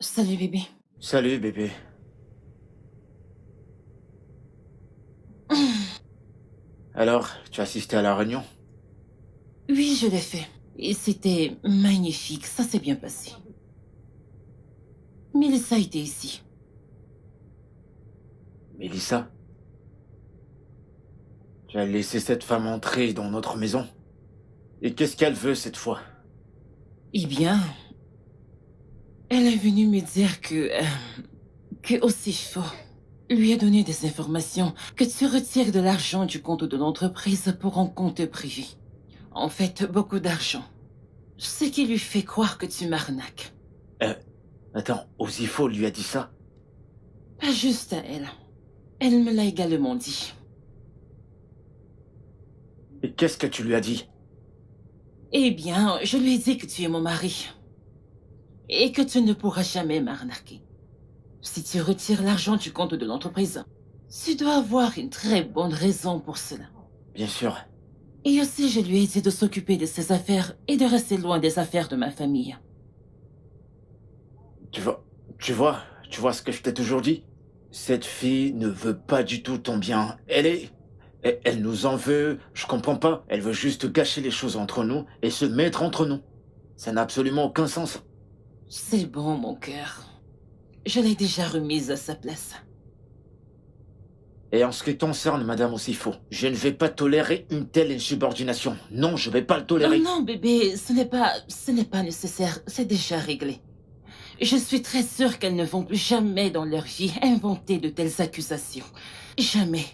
Salut bébé. Salut, bébé. Alors, tu as assisté à la réunion? Oui, je l'ai fait. Et c'était magnifique, ça s'est bien passé. Mélissa était ici. Mélissa? Tu as laissé cette femme entrer dans notre maison? Et qu'est-ce qu'elle veut cette fois? Eh bien, elle est venue me dire que Osifo lui a donné des informations que tu retires de l'argent du compte de l'entreprise pour un compte privé. En fait, beaucoup d'argent. Ce qui lui fait croire que tu m'arnaques. Attends, Osifo lui a dit ça? Pas juste à elle. Elle me l'a également dit. Et qu'est-ce que tu lui as dit? Eh bien, je lui ai dit que tu es mon mari. Et que tu ne pourras jamais m'arnaquer. Si tu retires l'argent du compte de l'entreprise, tu dois avoir une très bonne raison pour cela. Bien sûr. Et aussi, je lui ai dit de s'occuper de ses affaires et de rester loin des affaires de ma famille. Tu vois ce que je t'ai toujours dit? Cette fille ne veut pas du tout ton bien. Elle nous en veut, je comprends pas. Elle veut juste gâcher les choses entre nous et se mettre entre nous. Ça n'a absolument aucun sens. C'est bon, mon cœur. Je l'ai déjà remise à sa place. Et en ce qui concerne Madame Osifo, je ne vais pas tolérer une telle insubordination. Non, je vais pas le Oh tolérer. non, bébé, ce n'est pas nécessaire. C'est déjà réglé. Je suis très sûre qu'elles ne vont plus jamais dans leur vie inventer de telles accusations. Jamais.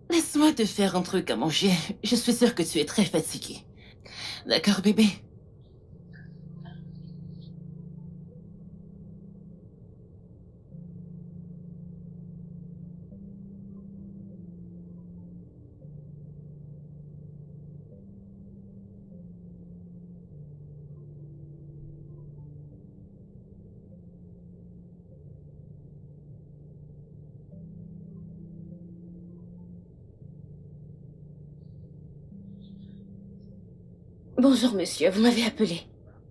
Laisse-moi te faire un truc à manger. Je suis sûre que tu es très fatiguée. D'accord, bébé? Bonjour, monsieur, vous m'avez appelé.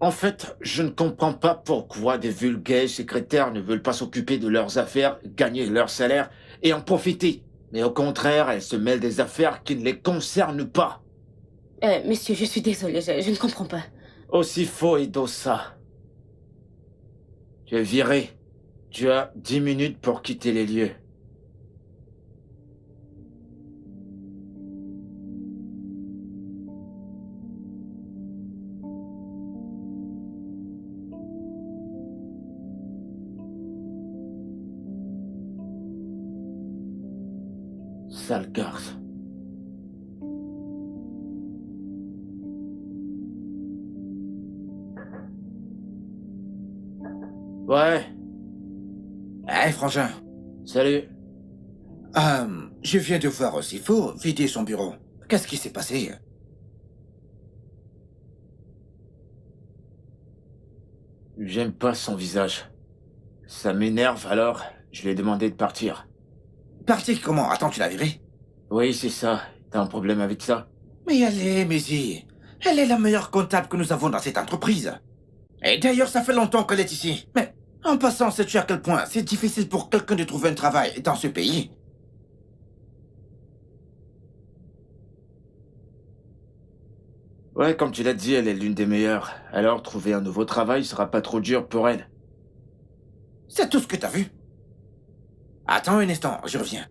En fait, je ne comprends pas pourquoi des vulgaires secrétaires ne veulent pas s'occuper de leurs affaires, gagner leur salaire et en profiter. Mais au contraire, elles se mêlent des affaires qui ne les concernent pas. Monsieur, je suis désolée, je ne comprends pas. Osifo et Dossa. Tu es viré. Tu as 10 minutes pour quitter les lieux. Sale garce. Ouais, Hey, frangin. salut. Je viens de voir Osifo vider son bureau. Qu'est-ce qui s'est passé? J'aime pas son visage. Ça m'énerve, alors je lui ai demandé de partir. Parti comment? Attends, tu l'as viré? Oui, c'est ça. T'as un problème avec ça? Mais elle est, Maisy. Elle est la meilleure comptable que nous avons dans cette entreprise. Et d'ailleurs, ça fait longtemps qu'elle est ici. Mais en passant, sais-tu à quel point c'est difficile pour quelqu'un de trouver un travail dans ce pays? Ouais, comme tu l'as dit, elle est l'une des meilleures. Alors, trouver un nouveau travail sera pas trop dur pour elle. C'est tout ce que t'as vu? Attends un instant, je reviens.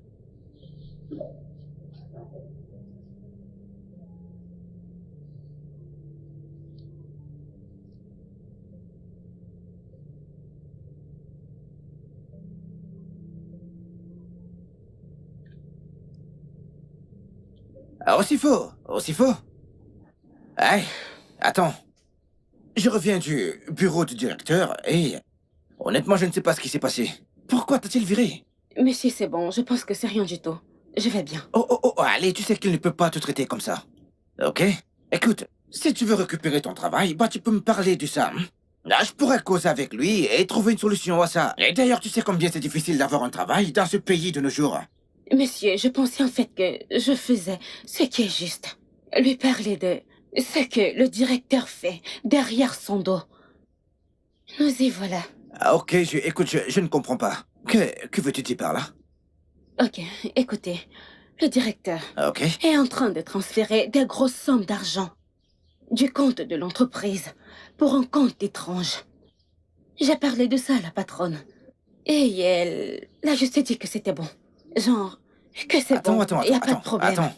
Aussi faux. Hey, attends. Je reviens du bureau du directeur et... Honnêtement, je ne sais pas ce qui s'est passé. Pourquoi t'a-t-il viré? Monsieur, c'est bon, je pense que c'est rien du tout. Je vais bien. Oh, allez, tu sais qu'il ne peut pas te traiter comme ça. Ok? Écoute, si tu veux récupérer ton travail, bah tu peux me parler de ça. Là, je pourrais causer avec lui et trouver une solution à ça. Et d'ailleurs, tu sais combien c'est difficile d'avoir un travail dans ce pays de nos jours. Monsieur, je pensais en fait que je faisais ce qui est juste. Lui parler de ce que le directeur fait derrière son dos. Nous y voilà. Ah, ok, écoute, je ne comprends pas. Que veux-tu dire par là? Ok, écoutez. Le directeur Ok. est en train de transférer des grosses sommes d'argent du compte de l'entreprise pour un compte étrange. J'ai parlé de ça à la patronne. Et elle a juste dit que c'était bon. Genre, que c'est bon, y a pas de problème.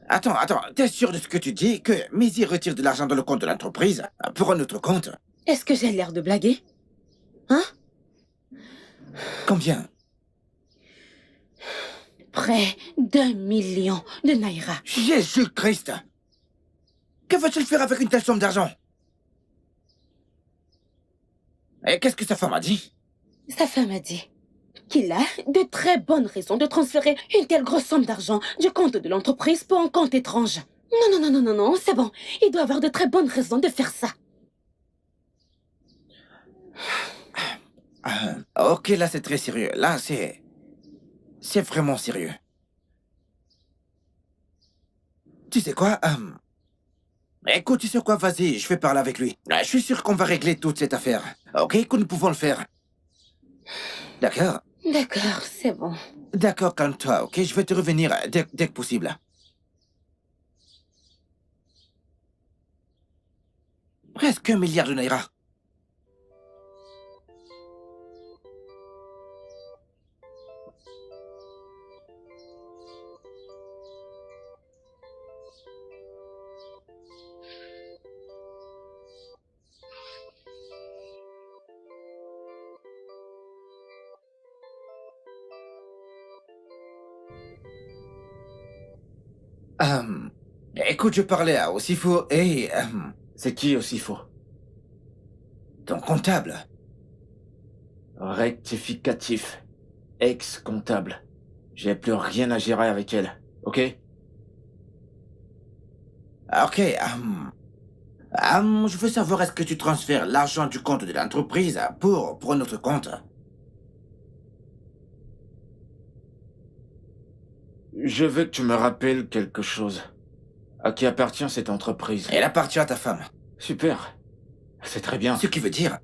Attends, t'es sûr de ce que tu dis? Que Maisy retire de l'argent dans le compte de l'entreprise pour un autre compte? Est-ce que j'ai l'air de blaguer? Hein? Combien? Près d'1 million de naira. Jésus-Christ! Que va-t-il faire avec une telle somme d'argent? Et qu'est-ce que sa femme a dit? Sa femme a dit qu'il a de très bonnes raisons de transférer une telle grosse somme d'argent du compte de l'entreprise pour un compte étrange. Non, c'est bon. Il doit avoir de très bonnes raisons de faire ça. Ok, là c'est très sérieux. Là c'est vraiment sérieux. Tu sais quoi? Écoute, tu sais quoi? Vas-y, je vais parler avec lui. Je suis sûr qu'on va régler toute cette affaire. Ok, que nous pouvons le faire. D'accord? D'accord, c'est bon. D'accord, calme-toi, ok? Je vais te revenir dès que possible. Presque 1 milliard de naira. Écoute, je parlais à Osifo et... C'est qui aussi faux? ton comptable. Rectificatif. Ex-comptable. J'ai plus rien à gérer avec elle, ok? Ok, je veux savoir, est-ce que tu transfères l'argent du compte de l'entreprise pour un autre compte? Je veux que tu me rappelles quelque chose. À qui appartient cette entreprise? Elle appartient à ta femme. Super. C'est très bien. Ce qui veut dire...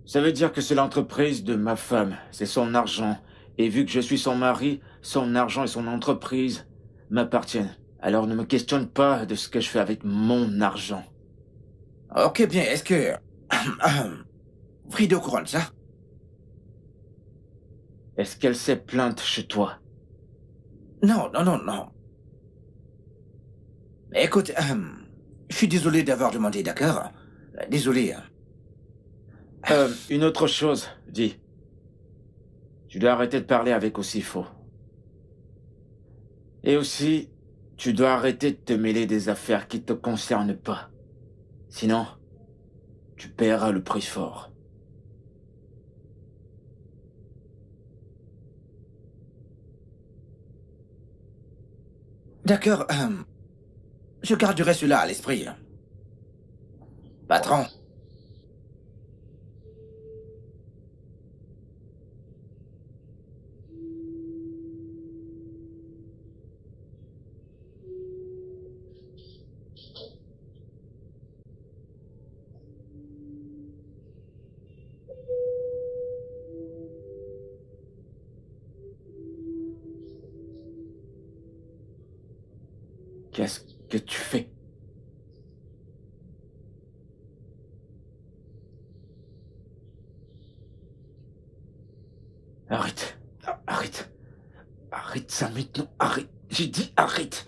Ça veut dire que c'est l'entreprise de ma femme. C'est son argent. Et vu que je suis son mari, son argent et son entreprise m'appartiennent. Alors ne me questionne pas de ce que je fais avec mon argent. Ok, bien, est-ce que... Frida est au courant de ça? Est-ce qu'elle s'est plainte chez toi? Non. Écoute, je suis désolé d'avoir demandé, d'accord? Désolé. Une autre chose, dis. Tu dois arrêter de parler avec Osifo. Et aussi, tu dois arrêter de te mêler des affaires qui te concernent pas. Sinon, tu paieras le prix fort. D'accord, je garderai cela à l'esprit. Patron. Qu'est-ce que tu fais? Arrête. Arrête. Arrête ça maintenant. Arrête. J'ai dit arrête.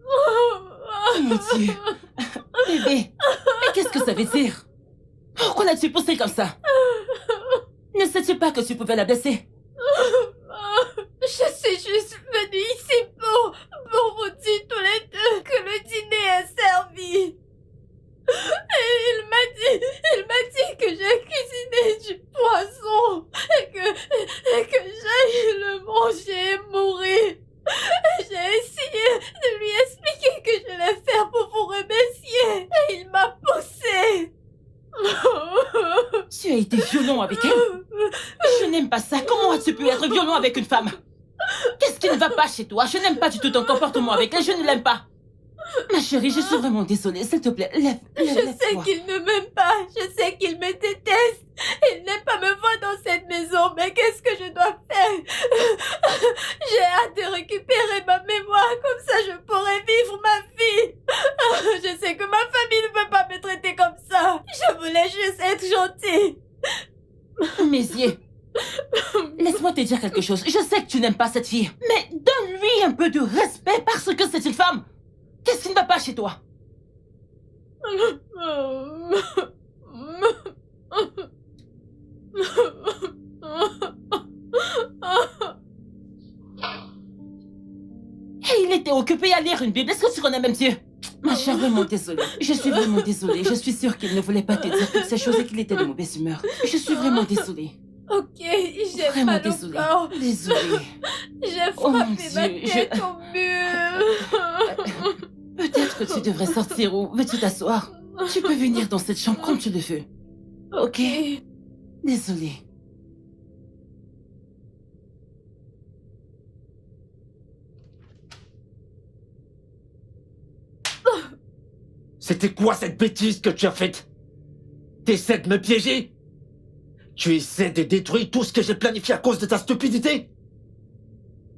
Oh mon Dieu. Bébé, mais qu'est-ce que ça veut dire? Pourquoi l'as-tu poussée comme ça? Ne sais-tu pas que tu pouvais la blesser? Je suis juste venue ici pour vous dire tous les deux que le dîner est servi. Et il m'a dit que j'ai cuisiné du poisson et que j'aille le manger et mourir. J'ai essayé de lui expliquer que je l'ai fait pour vous remercier et il m'a poussé. Tu as été violent avec elle? Je n'aime pas ça. Comment as-tu pu être violent avec une femme? Qu'est-ce qui ne va pas chez toi? Je n'aime pas du tout ton comportement avec elle. Je ne l'aime pas. Ma chérie, je suis vraiment désolée. S'il te plaît, lève-toi. Je sais qu'il ne m'aime pas. Je sais qu'il me déteste. Il n'aime pas me voir dans cette maison. Mais qu'est-ce que je dois faire? J'ai hâte de récupérer ma mémoire. Comme ça, je pourrai vivre ma vie. Je sais que ma famille ne peut pas me traiter comme ça. Je voulais juste être gentille. Mézier, laisse-moi te dire quelque chose. Je sais que tu n'aimes pas cette fille. Mais donne-lui un peu de respect parce que c'est une femme. Qu'est-ce qui ne va pas chez toi? Et il était occupé à lire une Bible. Est-ce que tu connais même Dieu? Ma chère, vraiment désolée. Je suis vraiment désolée. Je suis sûre qu'il ne voulait pas te dire toutes ces choses et qu'il était de mauvaise humeur. Je suis vraiment désolée. Ok, j'ai Vraiment mal au désolée. corps. Désolée. J'ai Oh mon frappé ma Dieu, tête au mur. Peut-être que tu devrais sortir ou veux-tu t'asseoir? Tu peux venir dans cette chambre quand tu le veux. Ok. Désolée. C'était quoi cette bêtise que tu as faite? T'essaies de me piéger? Tu essaies de détruire tout ce que j'ai planifié à cause de ta stupidité?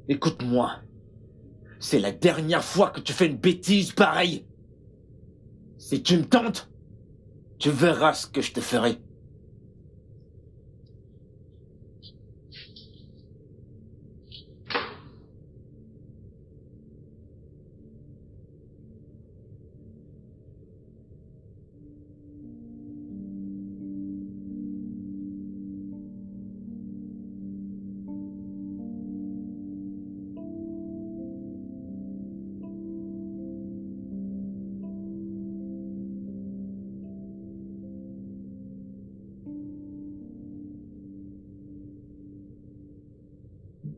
Écoute-moi. C'est la dernière fois que tu fais une bêtise pareille. Si tu me tentes, tu verras ce que je te ferai.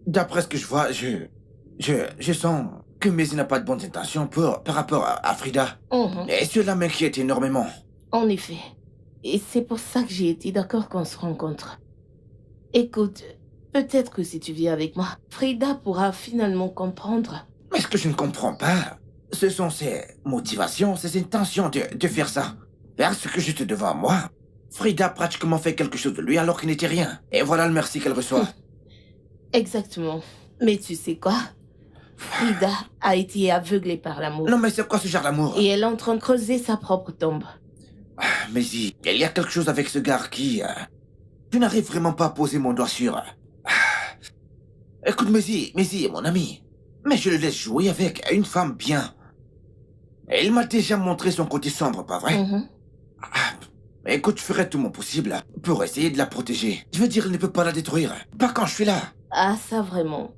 D'après ce que je vois, je sens que Maisy n'a pas de bonnes intentions par rapport à Frida. Et cela m'inquiète énormément. En effet. Et c'est pour ça que j'ai été d'accord qu'on se rencontre. Écoute, peut-être que si tu viens avec moi, Frida pourra finalement comprendre. Mais ce que je ne comprends pas, ce sont ses motivations, ses intentions de faire ça. Parce que juste devant moi, Frida a pratiquement fait quelque chose de lui alors qu'il n'était rien. Et voilà le merci qu'elle reçoit. Exactement. Mais tu sais quoi? Frida a été aveuglée par l'amour. Non mais c'est quoi ce genre d'amour? Et elle est en train de creuser sa propre tombe. Maisy, il y a quelque chose avec ce gars qui... je n'arrive vraiment pas à poser mon doigt sur... Écoute, Maisy est mon ami. Mais je le laisse jouer avec une femme bien. Et il m'a déjà montré son côté sombre, pas vrai? Écoute, je ferai tout mon possible pour essayer de la protéger. Je veux dire, il ne peut pas la détruire. Pas quand je suis là. Ah, ça vraiment.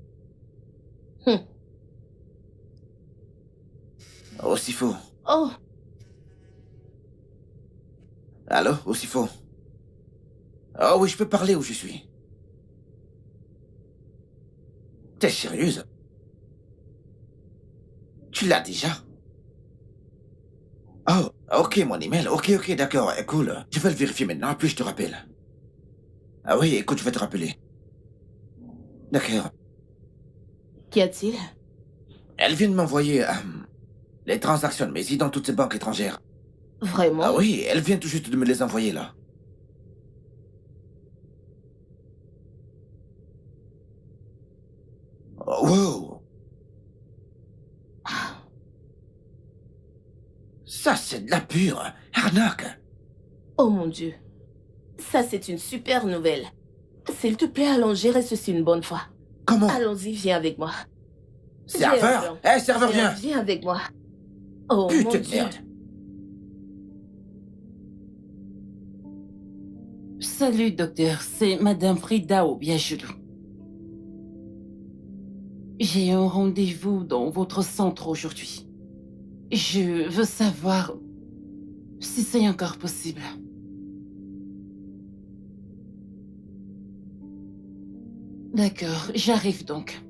Aussi faux. Oh, Allô, aussi faux. Oh oui, je peux parler où je suis. T'es sérieuse? Tu l'as déjà? Oh, ok, mon email. Ok, d'accord, cool. Je vais le vérifier maintenant, puis je te rappelle. Ah oui, écoute, je vais te rappeler. D'accord. qu'y a-t-il? Elle vient de m'envoyer les transactions de Maisy dans toutes ces banques étrangères. Vraiment? Ah oui, elle vient tout juste de me les envoyer là. Oh, wow. Ça, c'est de la pure arnaque. Oh mon Dieu. Ça, c'est une super nouvelle. S'il te plaît, allons gérer ceci une bonne fois. Comment? Allons-y, viens avec moi. Serveur? J'ai un plan. Serveur, viens. Viens avec moi. Oh Putain mon de Dieu. merde. Salut, docteur. C'est Madame Frida au Biagelou. J'ai un rendez-vous dans votre centre aujourd'hui. Je veux savoir si c'est encore possible. D'accord, j'arrive donc.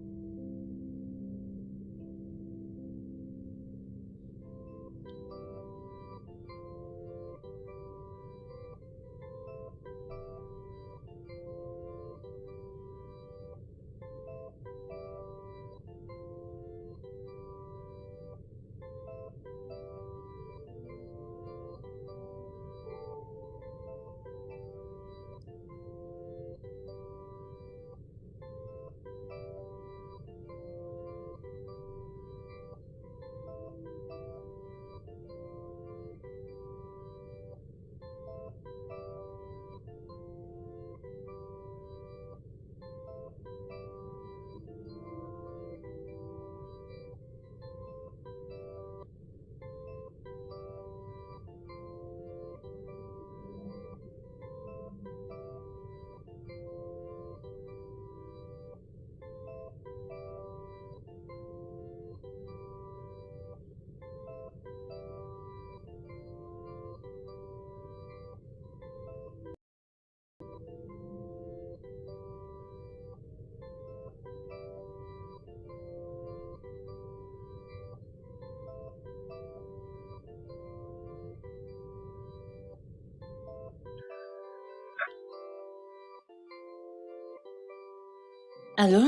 Allô?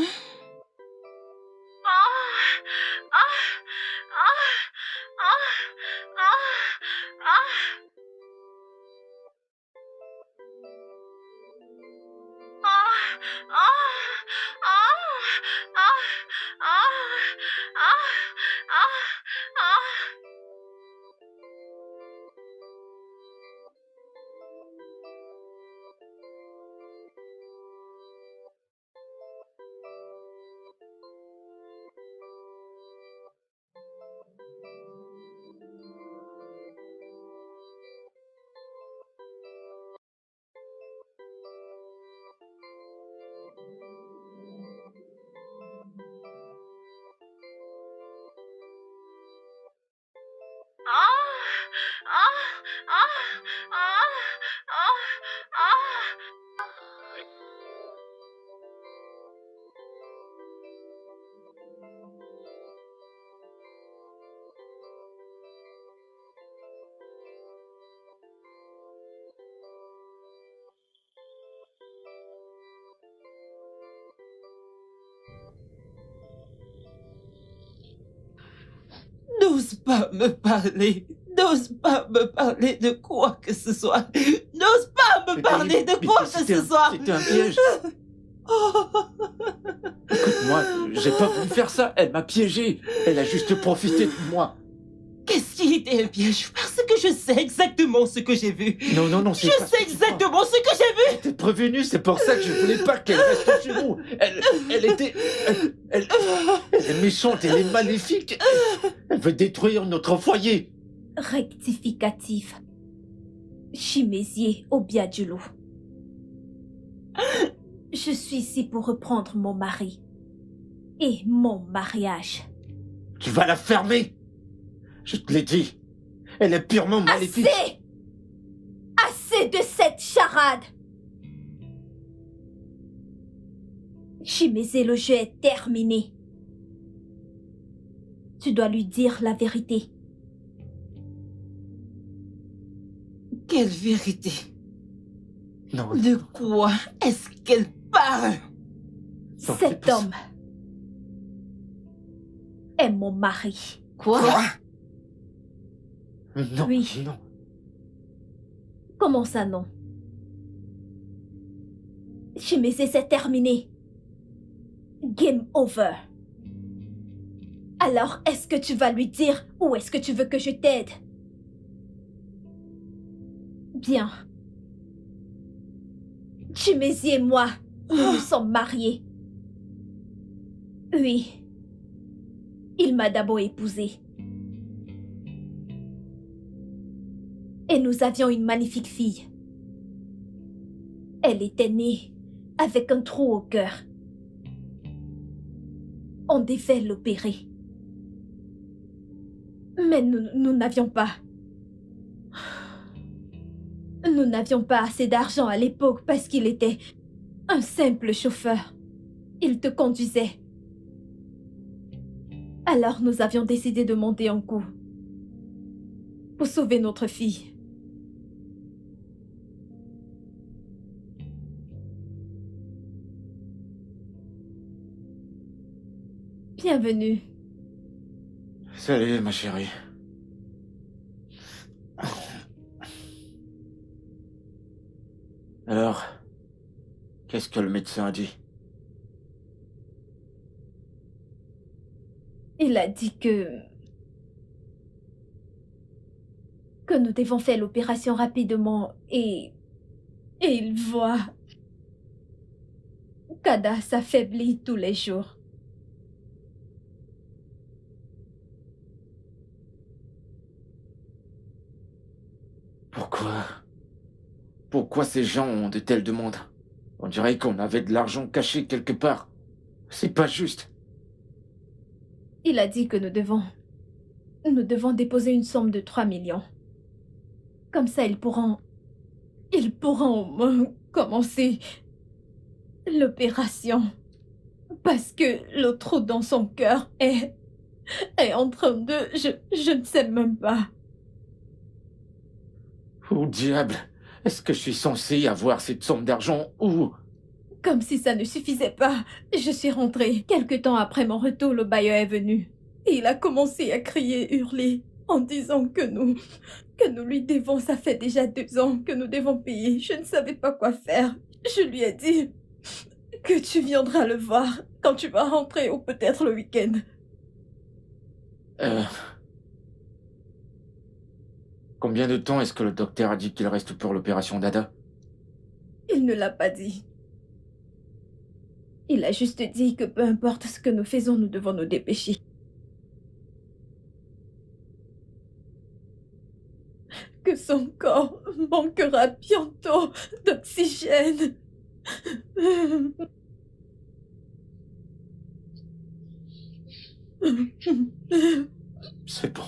N'ose pas me parler. N'ose pas me parler de quoi que ce soit. N'ose pas me parler de quoi que ce soit. C'était un piège. Écoute-moi, j'ai pas voulu faire ça. Elle m'a piégé. Elle a juste profité de moi. Qu'est-ce qui était un piège? Parce que je sais exactement ce que j'ai vu. Non, c'est Je pas sais ce que tu crois. exactement ce que j'ai vu. T'es prévenu, c'est pour ça que je voulais pas qu'elle reste chez nous. Elle est méchante, elle est maléfique. Elle veut détruire notre foyer. Rectificatif. Chimésier Obiadjulu. Je suis ici pour reprendre mon mari. Et mon mariage. Tu vas la fermer. Je te l'ai dit. Elle est purement maléfique. Assez! Assez de cette charade! Chimézé, le jeu est terminé. Tu dois lui dire la vérité. Quelle vérité? Non. De quoi est-ce qu'elle parle? Non, c'est Cet pas ça. homme est mon mari. Quoi? Non, Oui. non. Comment ça, non? Chimézé, c'est terminé. Game over. Alors, est-ce que tu vas lui dire ou est-ce que tu veux que je t'aide? Bien. Chimézé et moi, nous nous sommes mariés. Oui. Il m'a d'abord épousée. Et nous avions une magnifique fille. Elle était née avec un trou au cœur. On devait l'opérer. Mais nous n'avions pas. Nous n'avions pas assez d'argent à l'époque parce qu'il était un simple chauffeur. Il te conduisait. Alors nous avions décidé de monter un coup pour sauver notre fille. Bienvenue. Salut, ma chérie. Alors, qu'est-ce que le médecin a dit? Il a dit que nous devons faire l'opération rapidement et il voit qu'Ada s'affaiblit tous les jours. Pourquoi ces gens ont de telles demandes? On dirait qu'on avait de l'argent caché quelque part. C'est pas juste. Il a dit que nous devons déposer une somme de 3 millions. Comme ça, ils pourront au moins commencer l'opération. Parce que le trou dans son cœur est en train de... Je ne sais même pas. Oh diable! Est-ce que je suis censé avoir cette somme d'argent ou... Comme si ça ne suffisait pas, je suis rentrée. Quelque temps après mon retour, le bailleur est venu. Et il a commencé à crier, hurler, en disant que nous lui devons. Ça fait déjà 2 ans que nous devons payer. Je ne savais pas quoi faire. Je lui ai dit que tu viendras le voir quand tu vas rentrer ou peut-être le week-end. Combien de temps est-ce que le docteur a dit qu'il reste pour l'opération d'Ada? Il ne l'a pas dit. Il a juste dit que peu importe ce que nous faisons, nous devons nous dépêcher. Que son corps manquera bientôt d'oxygène. C'est bon.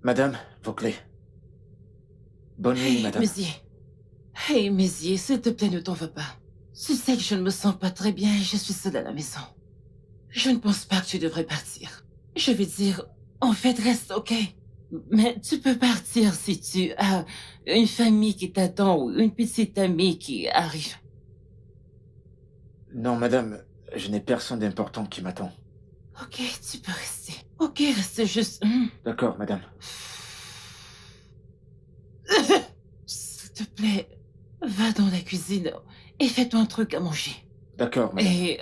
Madame, vos clés. Bonne nuit, madame. Mézier. Hey, Mézier, s'il te plaît, ne t'en veux pas. Tu sais que je ne me sens pas très bien et je suis seule à la maison. Je ne pense pas que tu devrais partir. Je veux dire, en fait, reste, ok? Mais tu peux partir si tu as une famille qui t'attend ou une petite amie qui arrive. Non, madame, je n'ai personne d'important qui m'attend. Ok, tu peux rester. Ok, reste juste... D'accord, madame. S'il te plaît, va dans la cuisine et fais-toi un truc à manger. D'accord, madame. Et,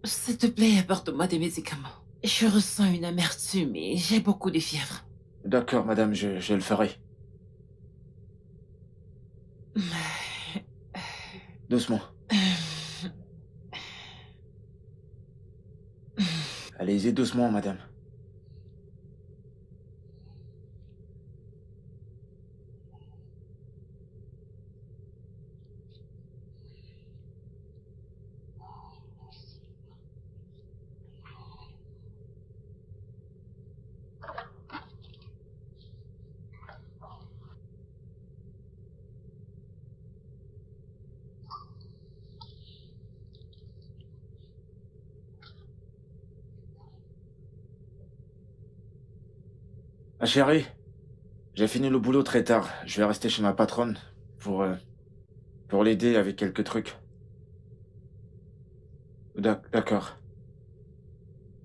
s'il te plaît, apporte-moi des médicaments. Je ressens une amertume et j'ai beaucoup de fièvre. D'accord, madame, je le ferai. Doucement. Allez-y doucement, madame. Ah, chérie, j'ai fini le boulot très tard. Je vais rester chez ma patronne pour l'aider avec quelques trucs. D'accord.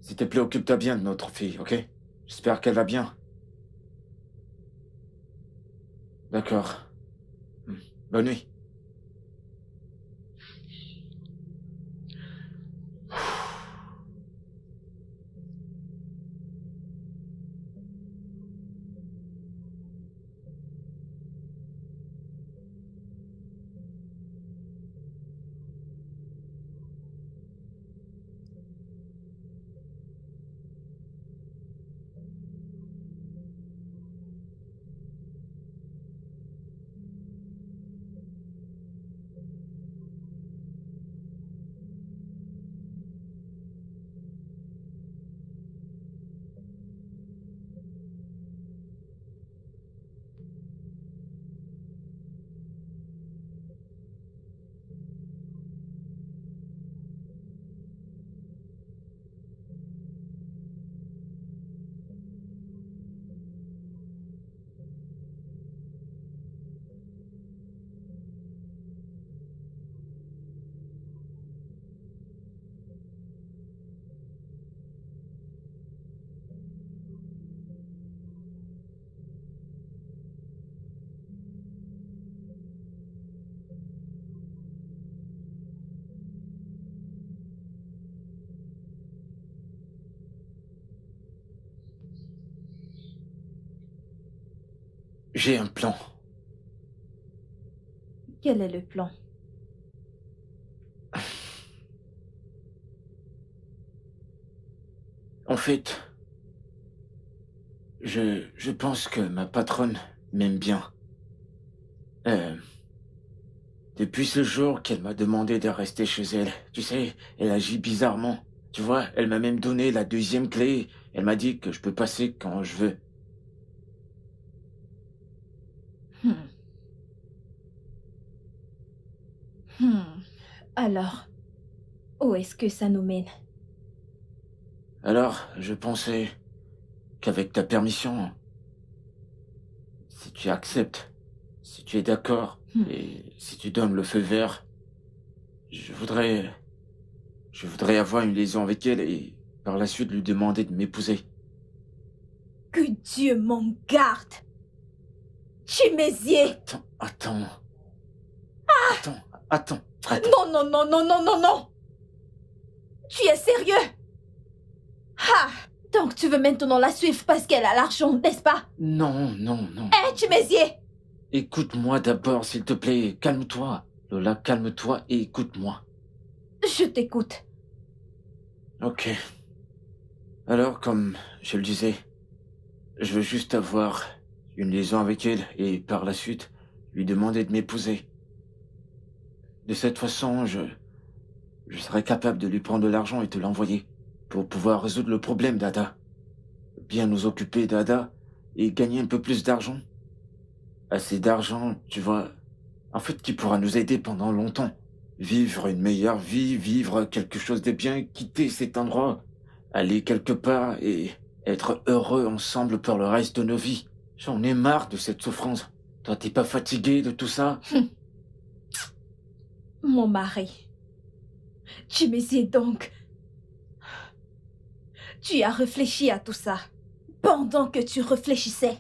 S'il te plaît, occupe-toi bien de notre fille, ok? J'espère qu'elle va bien. D'accord. Bonne nuit. J'ai un plan. Quel est le plan? En fait, je pense que ma patronne m'aime bien. Euh, Depuis ce jour qu'elle m'a demandé de rester chez elle, tu sais, elle agit bizarrement. Tu vois, elle m'a même donné la deuxième clé. Elle m'a dit que je peux passer quand je veux. Hmm. Hmm. Alors, où est-ce que ça nous mène? Alors, je pensais qu'avec ta permission, si tu acceptes, si tu es d'accord, et si tu donnes le feu vert, je voudrais avoir une liaison avec elle et par la suite lui demander de m'épouser. Que Dieu m'en garde! Chimézier! Attends. Non, non, non, non, non, non, non! Tu es sérieux? Ah! Donc tu veux maintenant la suivre parce qu'elle a l'argent, n'est-ce pas? Non. Hein, Chimézier? Écoute-moi d'abord, s'il te plaît. Calme-toi. Lola, calme-toi et écoute-moi. Je t'écoute. Ok. Alors, comme je le disais, je veux juste avoir une liaison avec elle et par la suite lui demander de m'épouser. De cette façon, je serai capable de lui prendre de l'argent et te l'envoyer pour pouvoir résoudre le problème d'Ada. Bien nous occuper d'Ada et gagner un peu plus d'argent. Assez d'argent, tu vois, en fait, qui pourra nous aider pendant longtemps. Vivre une meilleure vie, vivre quelque chose de bien, quitter cet endroit, aller quelque part et être heureux ensemble pour le reste de nos vies. J'en ai marre de cette souffrance. Toi, t'es pas fatigué de tout ça? Mon mari. Chimézier donc. Tu as réfléchi à tout ça. Pendant que tu réfléchissais,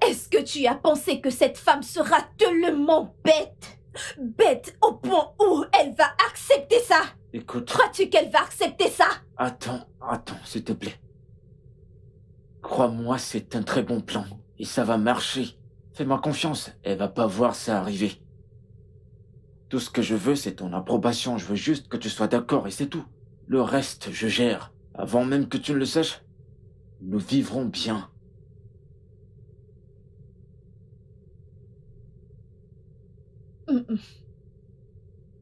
est-ce que tu as pensé que cette femme sera tellement bête? Bête au point où elle va accepter ça? Écoute. Crois-tu qu'elle va accepter ça? Attends, s'il te plaît. Crois-moi, c'est un très bon plan. Et ça va marcher. Fais-moi confiance, elle va pas voir ça arriver. Tout ce que je veux, c'est ton approbation. Je veux juste que tu sois d'accord et c'est tout. Le reste, je gère. Avant même que tu ne le saches, nous vivrons bien.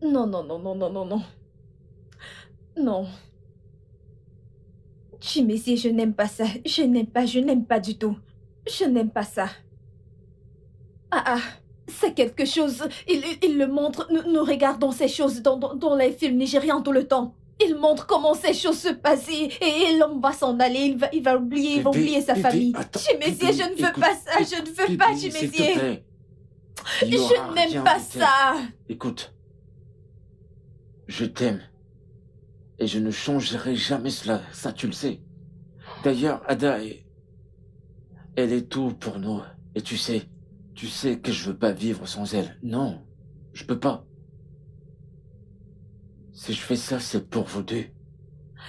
Non, non, non, non, non, non, non. Non. Chimézier, je n'aime pas ça. Je n'aime pas du tout. Je n'aime pas ça. Ah, c'est quelque chose. Il le montre. Nous regardons ces choses dans les films nigérians tout le temps. Il montre comment ces choses se passent et l'homme va s'en aller. Il va oublier sa famille. Chimézier, je ne veux pas ça. Je ne veux pas, Chimézier. Je n'aime pas ça. Écoute, je t'aime. Et je ne changerai jamais cela, ça tu le sais. D'ailleurs, Ada, elle est tout pour nous. Et tu sais que je veux pas vivre sans elle. Non, je peux pas. Si je fais ça, c'est pour vous deux.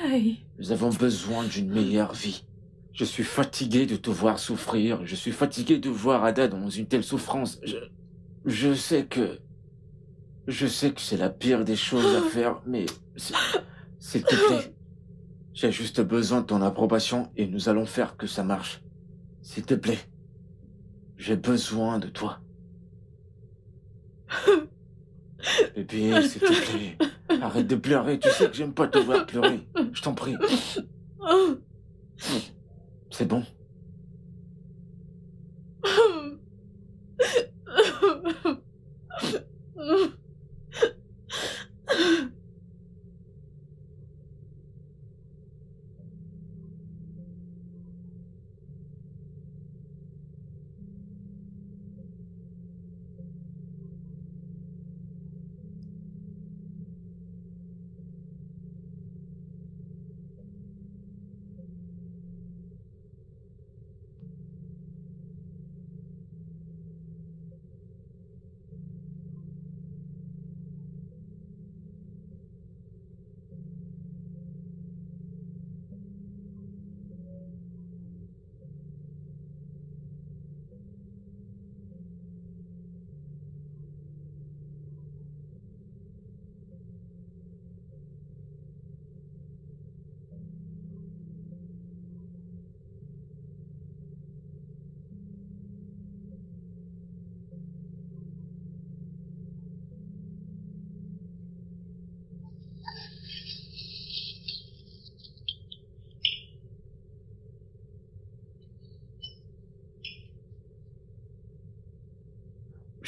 Hey. Nous avons besoin d'une meilleure vie. Je suis fatigué de te voir souffrir. Je suis fatigué de voir Ada dans une telle souffrance. Je sais que c'est la pire des choses à faire, mais s'il te plaît, j'ai juste besoin de ton approbation et nous allons faire que ça marche. S'il te plaît, j'ai besoin de toi. Bébé, s'il te plaît, arrête de pleurer. Tu sais que j'aime pas te voir pleurer. Je t'en prie. C'est bon.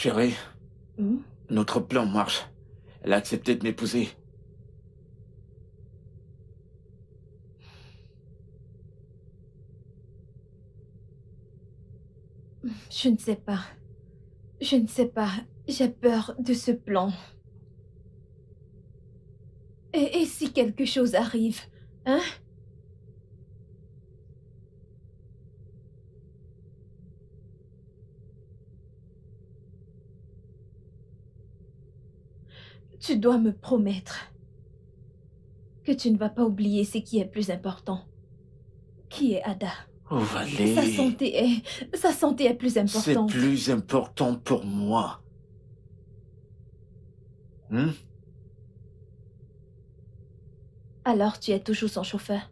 Chérie, Hmm? notre plan marche. Elle a accepté de m'épouser. Je ne sais pas. Je ne sais pas. J'ai peur de ce plan. Et si quelque chose arrive, hein? Tu dois me promettre que tu ne vas pas oublier ce qui est plus important. Qui est Ada? Oh, Valérie. Sa santé est plus C'est importante. plus important pour moi. Hmm? Alors tu es toujours son chauffeur.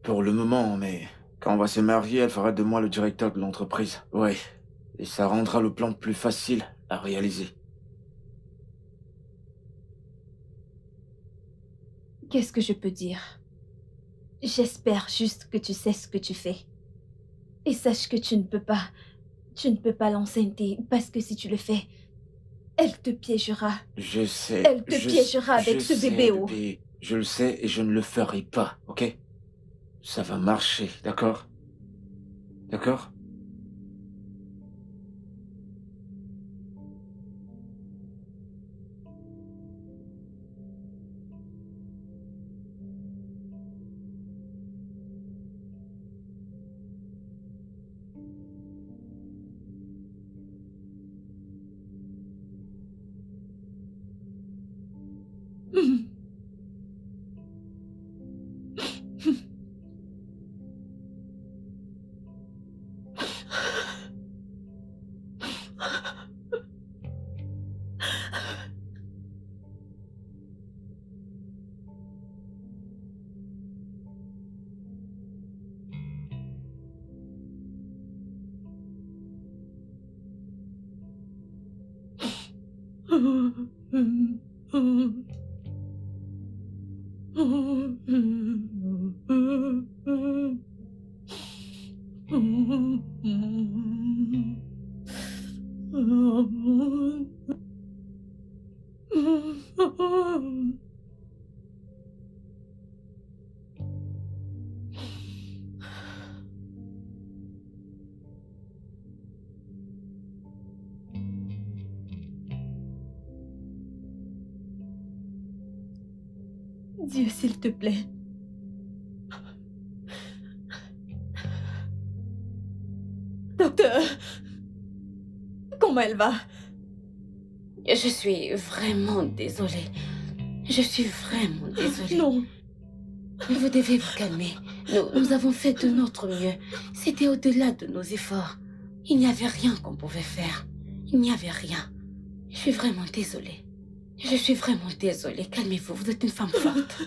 Pour le moment, mais quand on va se marier, elle fera de moi le directeur de l'entreprise. Ouais. Et ça rendra le plan plus facile à réaliser. Qu'est-ce que je peux dire? J'espère juste que tu sais ce que tu fais. Et sache que tu ne peux pas l'enceinte parce que si tu le fais, elle te piégera. Je sais. Elle te piégera avec ce bébé. Bébé. Je le sais et je ne le ferai pas, ok? Ça va marcher, d'accord? D'accord? Dieu, s'il te plaît. Docteur, comment elle va? Je suis vraiment désolée. Je suis vraiment désolée. Non. Vous devez vous calmer. Nous avons fait de notre mieux. C'était au-delà de nos efforts. Il n'y avait rien qu'on pouvait faire. Il n'y avait rien. Je suis vraiment désolée. Je suis vraiment désolée. Calmez-vous, vous êtes une femme forte.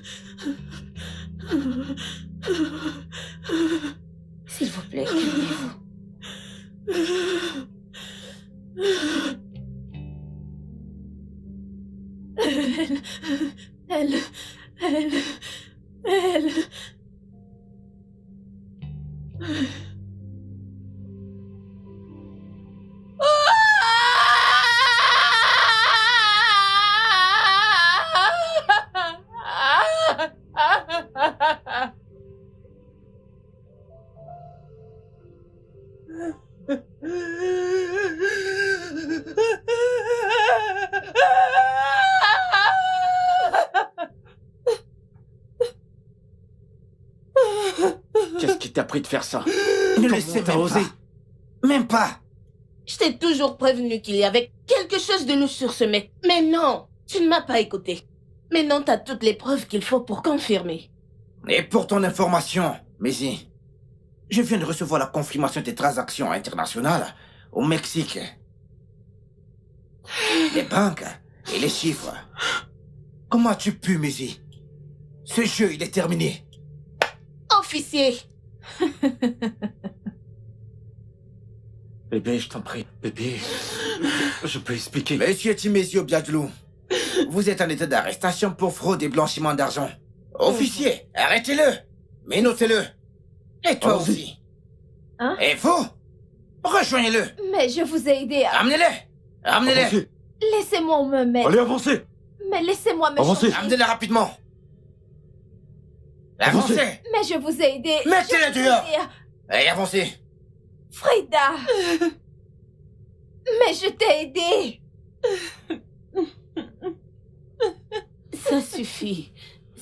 S'il vous plaît, calmez-vous. Elle. Qu'est-ce qui t'a pris de faire ça? Ne laissez pas oser. Même pas. Je t'ai toujours prévenu qu'il y avait quelque chose de louche sur ce mec. Mais non, tu ne m'as pas écouté. Maintenant, t'as toutes les preuves qu'il faut pour confirmer. Et pour ton information, Maisy, je viens de recevoir la confirmation des transactions internationales au Mexique. Les banques et les chiffres. Comment as-tu pu, Maisy? Ce jeu, il est terminé. Officier, Bébé, je t'en prie. Bébé, je peux expliquer. Monsieur Timésio Biadjlou, vous êtes en état d'arrestation pour fraude et blanchiment d'argent. Officier, arrêtez-le. Mais notez-le. Et toi Allons-y. aussi. Hein? Et vous? Rejoignez-le. Mais je vous ai aidé à... Amenez-le. Ramenez-les. Avancez. Laissez-moi me mettre. Allez, avancez. Mais laissez-moi me Avancez. changer. Ramenez-les rapidement. Avancez. Avancez. Mais je vous ai aidé. Mettez-les Je vous ai dehors. aidé. Allez, avancez. Frida. Mais je t'ai aidé. Ça suffit.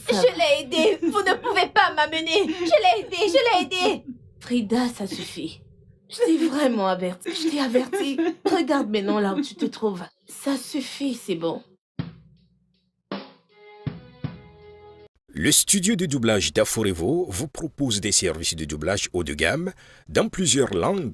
Ça Je l'ai aidé. Vous ne pouvez pas m'amener. Je l'ai aidé. Je l'ai aidé. Frida, ça suffit. Je t'ai vraiment averti. Je t'ai averti. Regarde maintenant là où tu te trouves. Ça suffit, c'est bon. Le studio de doublage d'Aforevo vous propose des services de doublage haut de gamme dans plusieurs langues